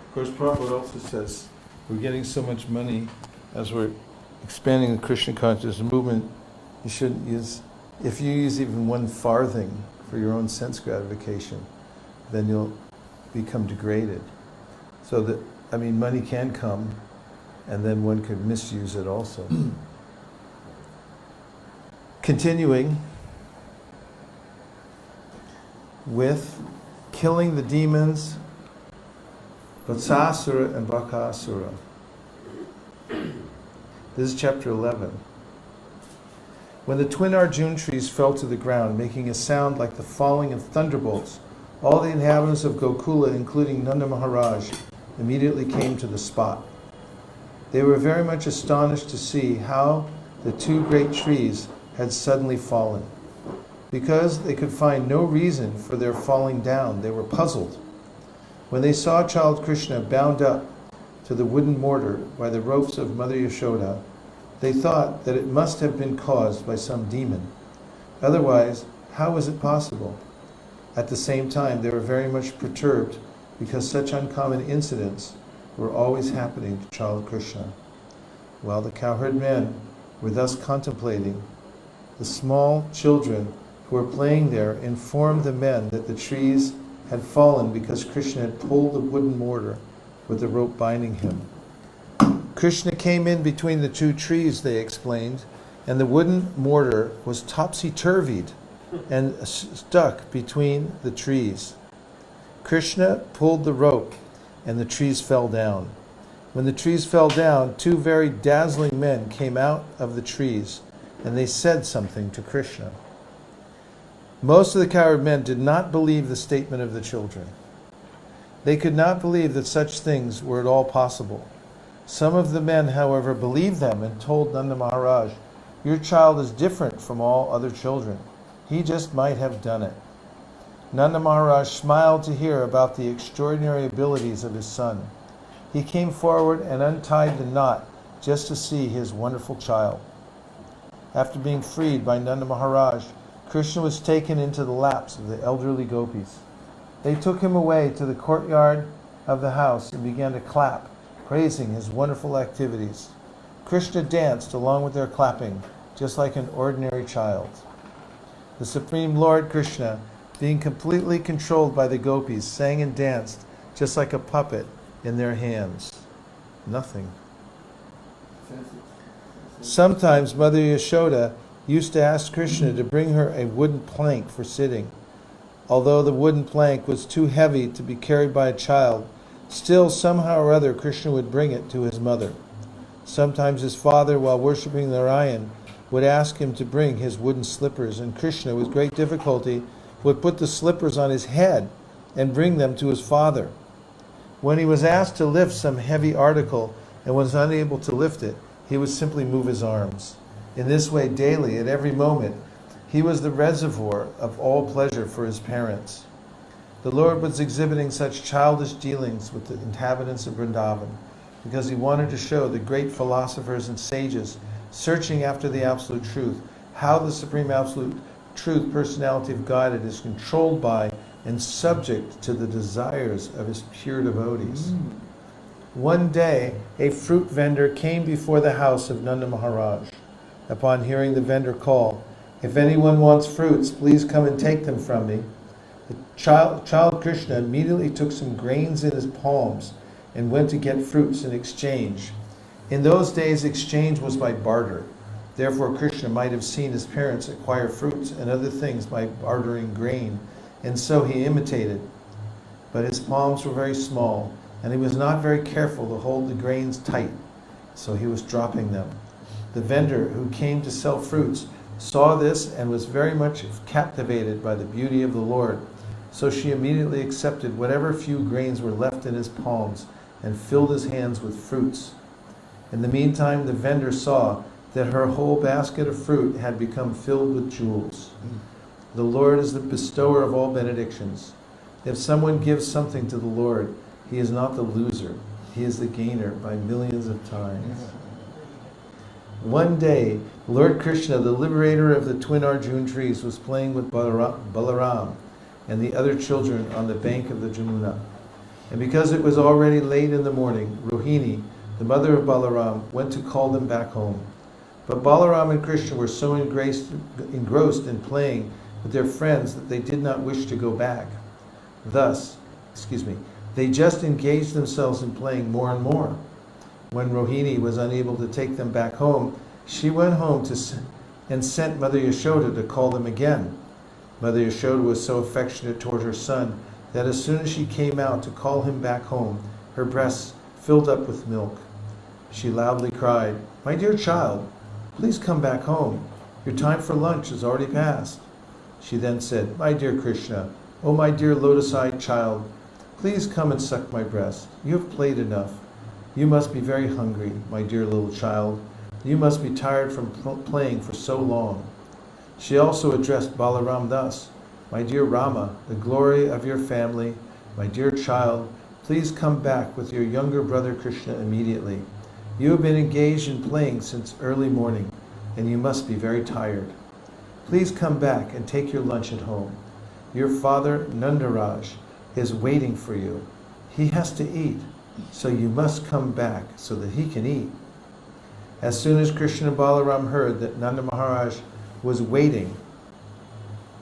Of course, Prabhupada also says, we're getting so much money as we're expanding the Krishna consciousness movement, you shouldn't use, if you use even 1 farthing for your own sense gratification, then you'll become degraded. So that, money can come, and then one could misuse it also. Continuing with killing the demons, Vaisesika and Bakasura. This is chapter 11. When the twin Arjun trees fell to the ground, making a sound like the falling of thunderbolts, all the inhabitants of Gokula, including Nanda Maharaj, immediately came to the spot. They were very much astonished to see how the two great trees had suddenly fallen. Because they could find no reason for their falling down, they were puzzled. When they saw child Krishna bound up to the wooden mortar by the ropes of Mother Yashoda, they thought that it must have been caused by some demon. Otherwise, how was it possible? At the same time, they were very much perturbed because such uncommon incidents were always happening to child Krishna. While the cowherd men were thus contemplating, the small children who were playing there informed the men that the trees had fallen because Krishna had pulled the wooden mortar with the rope binding him. Krishna came in between the two trees, they explained, and the wooden mortar was topsy-turvied and stuck between the trees. Krishna pulled the rope and the trees fell down. When the trees fell down, two very dazzling men came out of the trees and they said something to Krishna. Most of the cowherd men did not believe the statement of the children. They could not believe that such things were at all possible. Some of the men, however, believed them and told Nanda Maharaj, "Your child is different from all other children. He just might have done it." Nanda Maharaj smiled to hear about the extraordinary abilities of his son. He came forward and untied the knot just to see his wonderful child. After being freed by Nanda Maharaj, Krishna was taken into the laps of the elderly gopis. They took him away to the courtyard of the house and began to clap, praising his wonderful activities. Krishna danced along with their clapping, just like an ordinary child. The Supreme Lord Krishna, being completely controlled by the gopis, sang and danced just like a puppet in their hands. Nothing. Sometimes Mother Yashoda used to ask Krishna to bring her a wooden plank for sitting. Although the wooden plank was too heavy to be carried by a child, still somehow or other Krishna would bring it to his mother. Sometimes his father, while worshipping Narayan, would ask him to bring his wooden slippers, and Krishna, with great difficulty, would put the slippers on his head and bring them to his father. When he was asked to lift some heavy article and was unable to lift it, he would simply move his arms. In this way, daily, at every moment, he was the reservoir of all pleasure for his parents. The Lord was exhibiting such childish dealings with the inhabitants of Vrindavan because he wanted to show the great philosophers and sages searching after the Absolute Truth, how the Supreme Absolute Truth, Personality of Godhead, is controlled by and subject to the desires of his pure devotees. One day, a fruit vendor came before the house of Nanda Maharaj. Upon hearing the vendor call, "If anyone wants fruits, please come and take them from me," the child Krishna immediately took some grains in his palms and went to get fruits in exchange. In those days, exchange was by barter. Therefore, Krishna might have seen his parents acquire fruits and other things by bartering grain, and so he imitated. But his palms were very small, and he was not very careful to hold the grains tight, so he was dropping them. The vendor who came to sell fruits saw this and was very much captivated by the beauty of the Lord, so she immediately accepted whatever few grains were left in his palms and filled his hands with fruits. In the meantime, the vendor saw that her whole basket of fruit had become filled with jewels. The Lord is the bestower of all benedictions. If someone gives something to the Lord, he is not the loser. He is the gainer by millions of times. One day, Lord Krishna, the liberator of the twin Arjun trees, was playing with Balaram and the other children on the bank of the Jamuna. And because it was already late in the morning, Rohini, the mother of Balaram, went to call them back home. But Balaram and Krishna were so engrossed in playing with their friends that they did not wish to go back. They just engaged themselves in playing more and more. When Rohini was unable to take them back home, she went home and sent Mother Yashoda to call them again. Mother Yashoda was so affectionate toward her son that as soon as she came out to call him back home, her breasts filled up with milk. She loudly cried, "My dear child, please come back home." Your time for lunch has already passed. She then said, My dear Krishna, oh my dear lotus-eyed child, please come and suck my breast. You have played enough. You must be very hungry, my dear little child. You must be tired from playing for so long. She also addressed Balaram thus, My dear Rama, the glory of your family, my dear child, please come back with your younger brother Krishna immediately. You have been engaged in playing since early morning, and you must be very tired. Please come back and take your lunch at home. Your father, Nandaraj, is waiting for you. He has to eat, so you must come back so that he can eat. As soon as Krishna and Balaram heard that Nanda Maharaj was waiting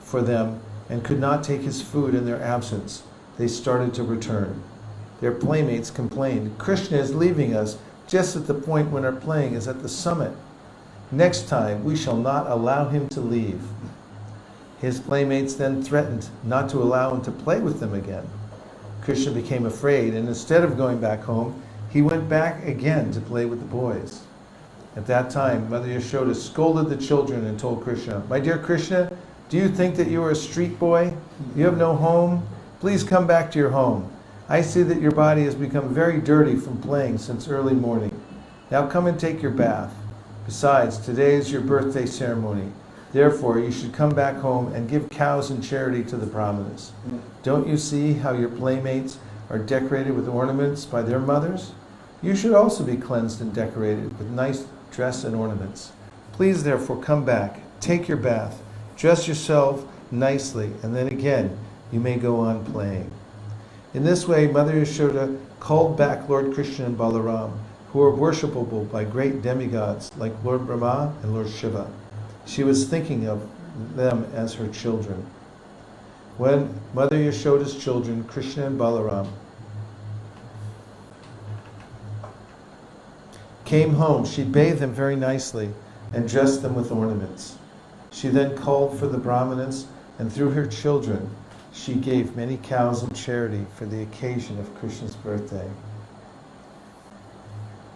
for them and could not take his food in their absence, they started to return. Their playmates complained, Krishna is leaving us just at the point when our playing is at the summit. Next time we shall not allow him to leave. His playmates then threatened not to allow him to play with them again. Krishna became afraid, and instead of going back home, he went back again to play with the boys. At that time, Mother Yashoda scolded the children and told Krishna, My dear Krishna, do you think that you are a street boy? You have no home? Please come back to your home. I see that your body has become very dirty from playing since early morning. Now come and take your bath. Besides, today is your birthday ceremony. Therefore, you should come back home and give cows in charity to the brahmanas. Don't you see how your playmates are decorated with ornaments by their mothers? You should also be cleansed and decorated with nice dress and ornaments. Please, therefore, come back, take your bath, dress yourself nicely, and then again you may go on playing. In this way, Mother Yashoda called back Lord Krishna and Balaram, who are worshipable by great demigods like Lord Brahma and Lord Shiva. She was thinking of them as her children. When Mother Yashoda's children, Krishna and Balaram, came home, she bathed them very nicely and dressed them with ornaments. She then called for the brahmanas, and through her children, she gave many cows in charity for the occasion of Krishna's birthday.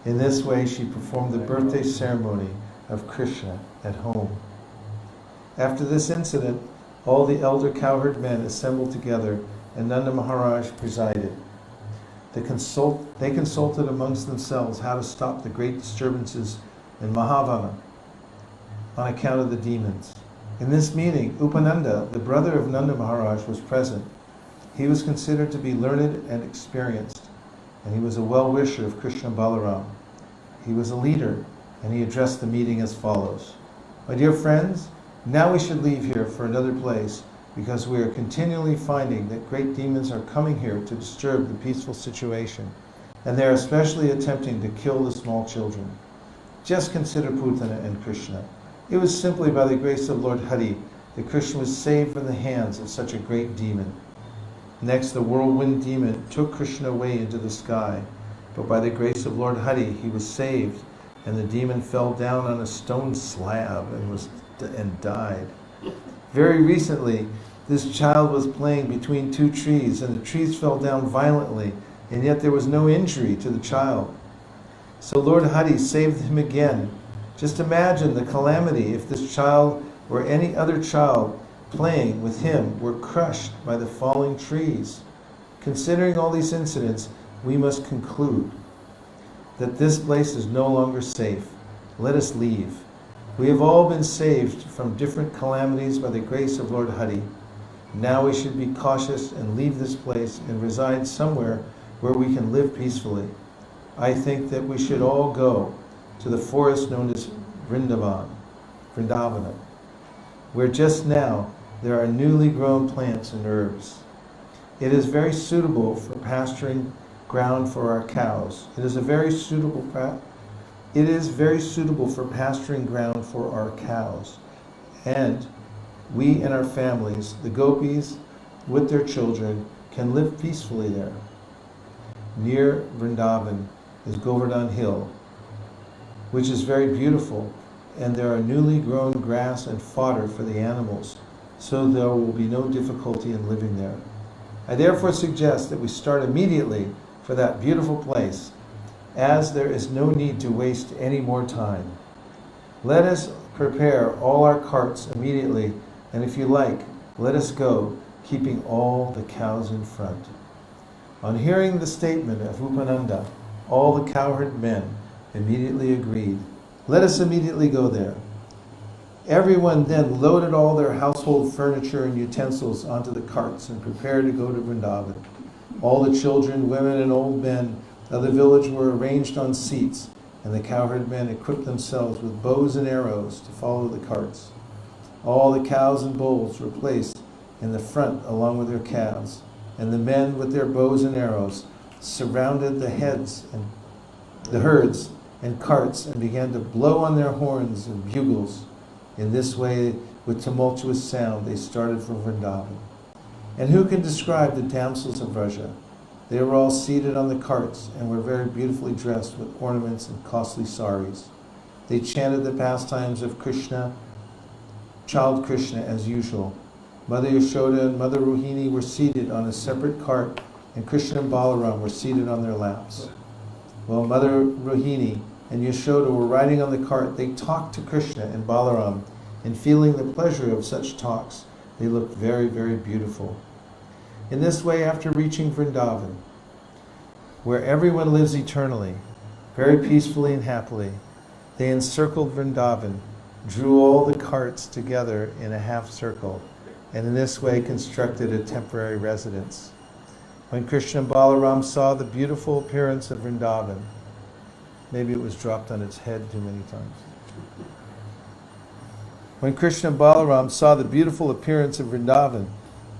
In this way, she performed the birthday ceremony of Krishna at home. After this incident, all the elder cowherd men assembled together, and Nanda Maharaj presided. They consulted amongst themselves how to stop the great disturbances in Mahavana on account of the demons. In this meeting, Upananda, the brother of Nanda Maharaj, was present. He was considered to be learned and experienced, and he was a well-wisher of Krishna and Balaram. He was a leader, and he addressed the meeting as follows. My dear friends, now we should leave here for another place, because we are continually finding that great demons are coming here to disturb the peaceful situation, and they are especially attempting to kill the small children. Just consider Putana and Krishna. It was simply by the grace of Lord Hari that Krishna was saved from the hands of such a great demon. Next, the whirlwind demon took Krishna away into the sky, but by the grace of Lord Hari he was saved, and the demon fell down on a stone slab and died. Very recently, this child was playing between two trees, and the trees fell down violently, and yet there was no injury to the child. So Lord Hari saved him again. Just imagine the calamity if this child or any other child playing with him were crushed by the falling trees. Considering all these incidents, we must conclude that this place is no longer safe. Let us leave. We have all been saved from different calamities by the grace of Lord Hari. Now we should be cautious and leave this place and reside somewhere where we can live peacefully. I think that we should all go to the forest known as Vrindavana, where just now there are newly grown plants and herbs. It is very suitable for pasturing ground for our cows. It is very suitable for pasturing ground for our cows. And we and our families, the gopis with their children, can live peacefully there. Near Vrindavan is Govardhana Hill, which is very beautiful, and there are newly grown grass and fodder for the animals, so there will be no difficulty in living there. I therefore suggest that we start immediately for that beautiful place, as there is no need to waste any more time. Let us prepare all our carts immediately, and if you like, let us go, keeping all the cows in front." On hearing the statement of Upananda, all the cowherd men immediately agreed, "Let us immediately go there." Everyone then loaded all their household furniture and utensils onto the carts and prepared to go to Vrindavan. All the children, women, and old men of the village were arranged on seats, and the cowherd men equipped themselves with bows and arrows to follow the carts. All the cows and bulls were placed in the front along with their calves, and the men with their bows and arrows surrounded the herds and carts and began to blow on their horns and bugles. In this way, with tumultuous sound, they started for Vrindavan. And who can describe the damsels of Vraja? They were all seated on the carts and were very beautifully dressed with ornaments and costly saris. They chanted the pastimes of Krishna, child Krishna, as usual. Mother Yashoda and Mother Rohini were seated on a separate cart, and Krishna and Balaram were seated on their laps. While Mother Rohini and Yashoda were riding on the cart, they talked to Krishna and Balaram, and feeling the pleasure of such talks, they looked very, very beautiful. In this way, after reaching Vrindavan, where everyone lives eternally, very peacefully and happily, they encircled Vrindavan, drew all the carts together in a half circle, and in this way constructed a temporary residence. When Krishna and Balaram saw the beautiful appearance of Vrindavan, maybe it was dropped on its head too many times. When Krishna and Balaram saw the beautiful appearance of Vrindavan,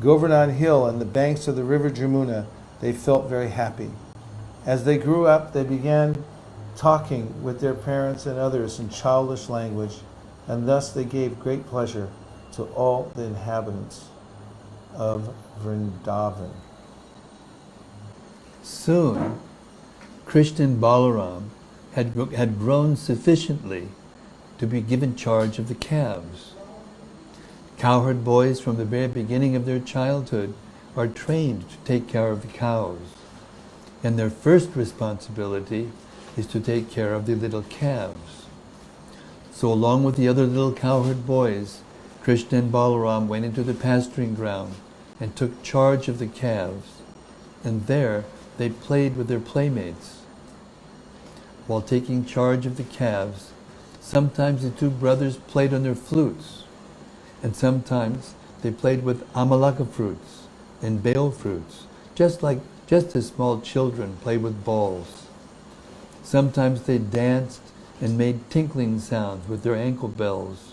Govardhana hill and the banks of the river Jamuna, they felt very happy. As they grew up, they began talking with their parents and others in childish language, and thus they gave great pleasure to all the inhabitants of Vrindavan. Soon, Krishna and Balaram had grown sufficiently to be given charge of the calves. Cowherd boys from the very beginning of their childhood are trained to take care of the cows, and their first responsibility is to take care of the little calves. So along with the other little cowherd boys, Krishna and Balaram went into the pasturing ground and took charge of the calves, and there they played with their playmates. While taking charge of the calves, sometimes the two brothers played on their flutes, and sometimes they played with amalaka fruits and bale fruits, just as small children play with balls. Sometimes they danced and made tinkling sounds with their ankle bells.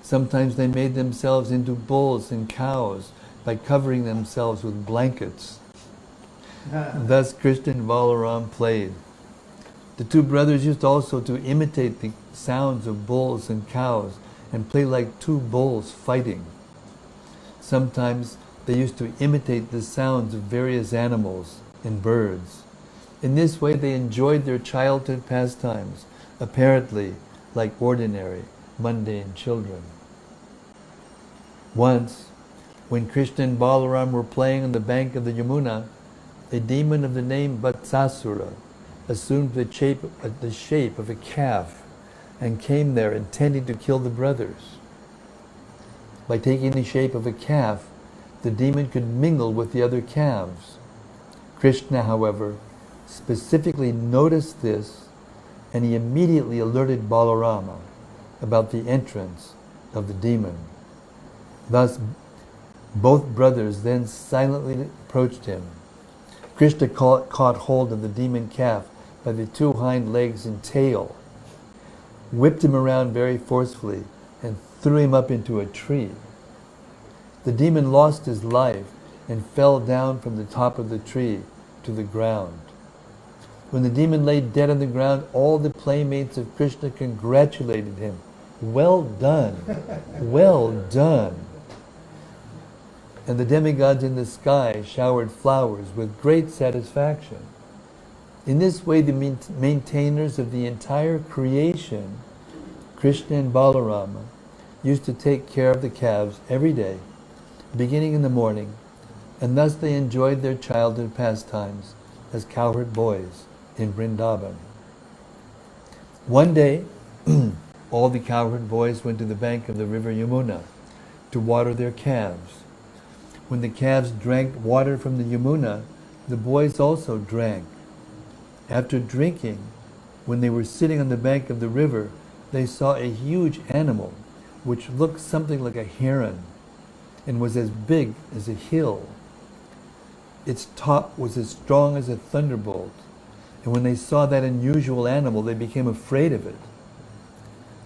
Sometimes they made themselves into bulls and cows by covering themselves with blankets. Thus Krishna and Balaram played. The two brothers used also to imitate the sounds of bulls and cows and play like two bulls fighting. Sometimes they used to imitate the sounds of various animals and birds. In this way they enjoyed their childhood pastimes, apparently like ordinary, mundane children. Once, when Krishna and Balaram were playing on the bank of the Yamuna, a demon of the name Vaisesika assumed the shape of a calf and came there intending to kill the brothers. By taking the shape of a calf, the demon could mingle with the other calves. Krishna, however, specifically noticed this, and he immediately alerted Balarama about the entrance of the demon. Thus, both brothers then silently approached him. Krishna caught hold of the demon calf by the two hind legs and tail, whipped him around very forcefully, and threw him up into a tree. The demon lost his life and fell down from the top of the tree to the ground. When the demon lay dead on the ground, all the playmates of Krishna congratulated him. "Well done! Well done!" And the demigods in the sky showered flowers with great satisfaction. In this way, the maintainers of the entire creation, Krishna and Balarama, used to take care of the calves every day, beginning in the morning, and thus they enjoyed their childhood pastimes as cowherd boys in Vrindavan. One day, all the cowherd boys went to the bank of the river Yamuna to water their calves. When the calves drank water from the Yamuna, the boys also drank. After drinking, when they were sitting on the bank of the river, they saw a huge animal which looked something like a heron and was as big as a hill. Its top was as strong as a thunderbolt. And when they saw that unusual animal, they became afraid of it.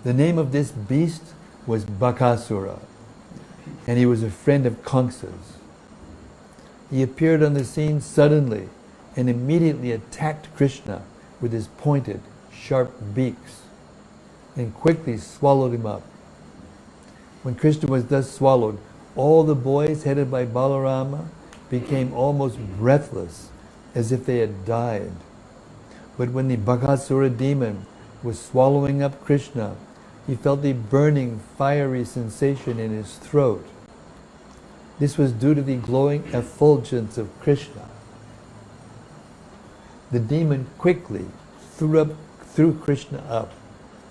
The name of this beast was Bakasura, and he was a friend of Kamsa's. He appeared on the scene suddenly and immediately attacked Krishna with his pointed, sharp beaks and quickly swallowed him up. When Krishna was thus swallowed, all the boys headed by Balarama became almost breathless, as if they had died. But when the Bakasura demon was swallowing up Krishna, he felt a burning, fiery sensation in his throat. This was due to the glowing effulgence of Krishna. The demon quickly threw Krishna up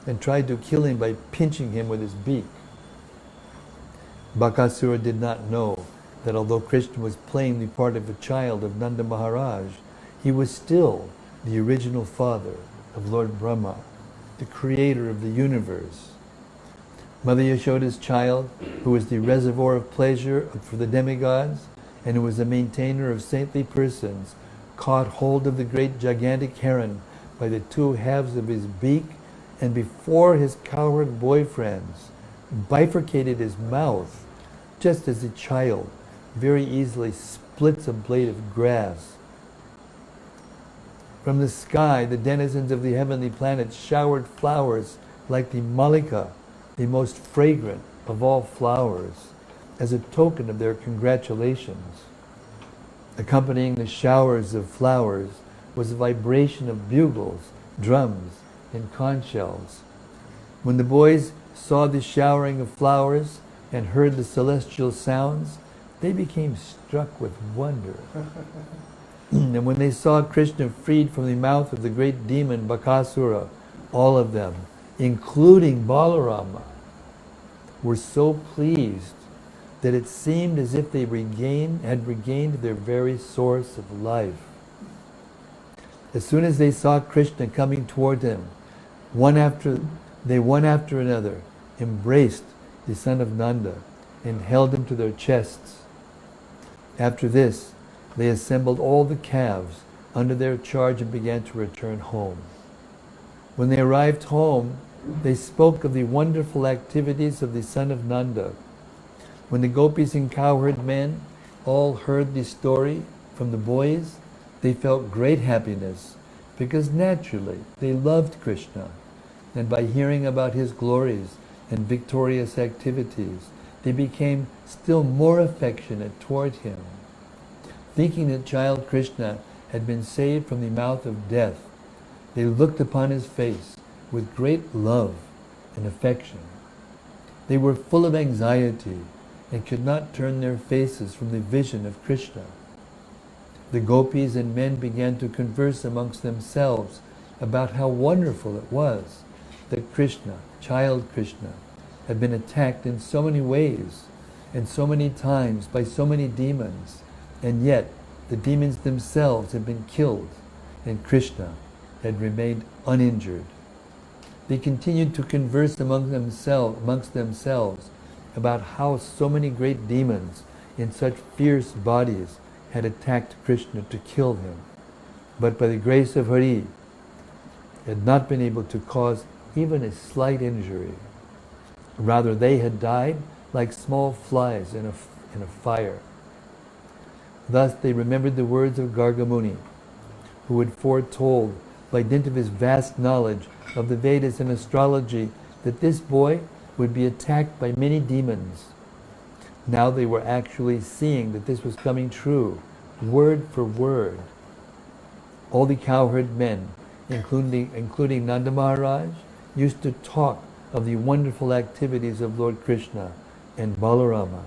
and tried to kill him by pinching him with his beak. Bakasura did not know that although Krishna was playing the part of a child of Nanda Maharaj, he was still the original father of Lord Brahma, the creator of the universe. Mother Yashoda's child, who was the reservoir of pleasure for the demigods, and who was a maintainer of saintly persons, caught hold of the great gigantic heron by the two halves of his beak, and before his cowherd boyfriends, bifurcated his mouth, just as a child very easily splits a blade of grass. From the sky, the denizens of the heavenly planets showered flowers like the malika, the most fragrant of all flowers, as a token of their congratulations. Accompanying the showers of flowers was a vibration of bugles, drums, and conch shells. When the boys saw the showering of flowers and heard the celestial sounds, they became struck with wonder. And when they saw Krishna freed from the mouth of the great demon Bakasura, all of them, including Balarama, were so pleased that it seemed as if they had regained their very source of life. As soon as they saw Krishna coming toward them, one after another embraced the son of Nanda and held him to their chests. After this, they assembled all the calves under their charge and began to return home. When they arrived home, they spoke of the wonderful activities of the son of Nanda. When the gopis and cowherd men all heard the story from the boys, they felt great happiness because naturally they loved Krishna, and by hearing about his glories and victorious activities, they became still more affectionate toward him. Thinking that child Krishna had been saved from the mouth of death, they looked upon his face with great love and affection. They were full of anxiety and could not turn their faces from the vision of Krishna. The gopis and men began to converse amongst themselves about how wonderful it was that Krishna, child Krishna, had been attacked in so many ways and so many times by so many demons, and yet the demons themselves had been killed and Krishna had remained uninjured. They continued to converse amongst themselves about how so many great demons in such fierce bodies had attacked Krishna to kill him, but by the grace of Hari had not been able to cause even a slight injury. Rather, they had died like small flies in a fire. Thus they remembered the words of Gargamuni, who had foretold by dint of his vast knowledge of the Vedas and astrology that this boy would be attacked by many demons. Now they were actually seeing that this was coming true, word for word. All the cowherd men, including Nanda Maharaj, used to talk of the wonderful activities of Lord Krishna and Balarama,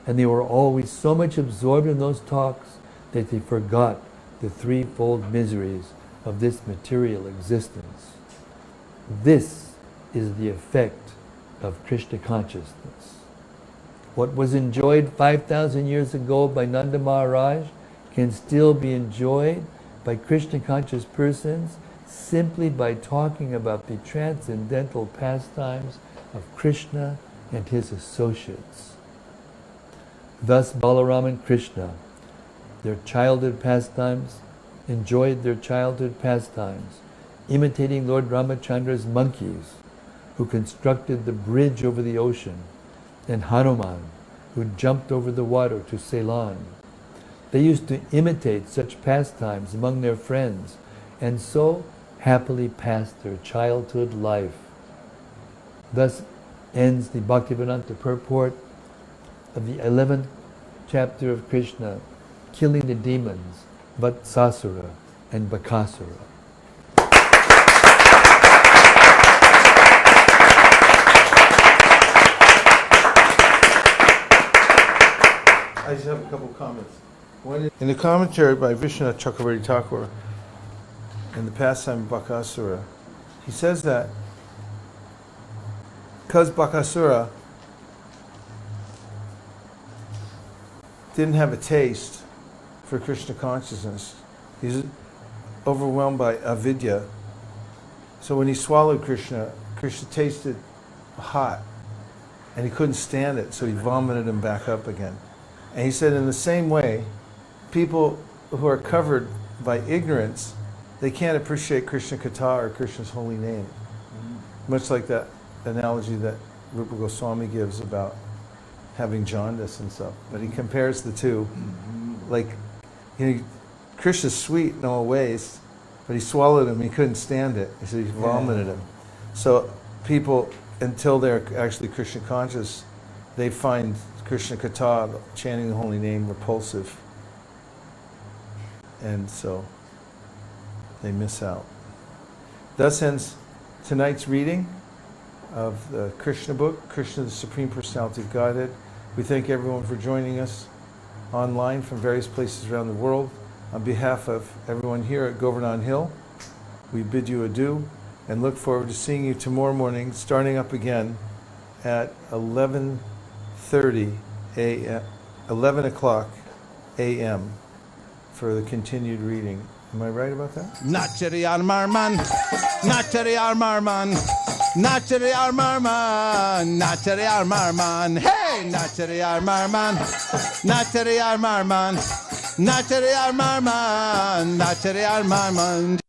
and they were always so much absorbed in those talks that they forgot the threefold miseries of this material existence. This is the effect of Krishna consciousness. What was enjoyed 5,000 years ago by Nanda Maharaj can still be enjoyed by Krishna conscious persons simply by talking about the transcendental pastimes of Krishna and his associates. Thus Balaram and Krishna, their childhood pastimes, enjoyed their childhood pastimes, imitating Lord Ramachandra's monkeys, who constructed the bridge over the ocean, and Hanuman, who jumped over the water to Ceylon. They used to imitate such pastimes among their friends, and so happily passed their childhood life. Thus ends the Bhaktivedanta purport of the 11th chapter of Krishna, killing the demons, Vaisesika and Bakasura. I just have a couple comments. One, in the commentary by Vishwanath Chakravarti Thakur, in the pastime of Bakasura, he says that because Bakasura didn't have a taste for Krishna consciousness, he's overwhelmed by avidya. So when he swallowed Krishna, Krishna tasted hot, and he couldn't stand it, so he vomited him back up again. And he said, in the same way, people who are covered by ignorance, they can't appreciate Krishna Katha or Krishna's holy name. Much like that analogy that Rupa Goswami gives about having jaundice and stuff. But he compares the two. Like, you know, Krishna's sweet in all ways, but he swallowed him, he couldn't stand it. He said he vomited him. So people, until they're actually Krishna conscious, they find Krishna Katha, chanting the holy name, repulsive. And so they miss out. Thus ends tonight's reading of the Krishna book, Krishna, the Supreme Personality of Godhead. We thank everyone for joining us online from various places around the world. On behalf of everyone here at Govardhana Hill, we bid you adieu and look forward to seeing you tomorrow morning, starting up again at 11:30 a.m., 11 o'clock a.m. for the continued reading. Am I right about that? Nachari Armarman, Nachari Armarman, Nachari Armarman, Nachari Armarman, hey, Nachari Armarman, Nachari Armarman, Nachari Armarman, Nachari Armarman.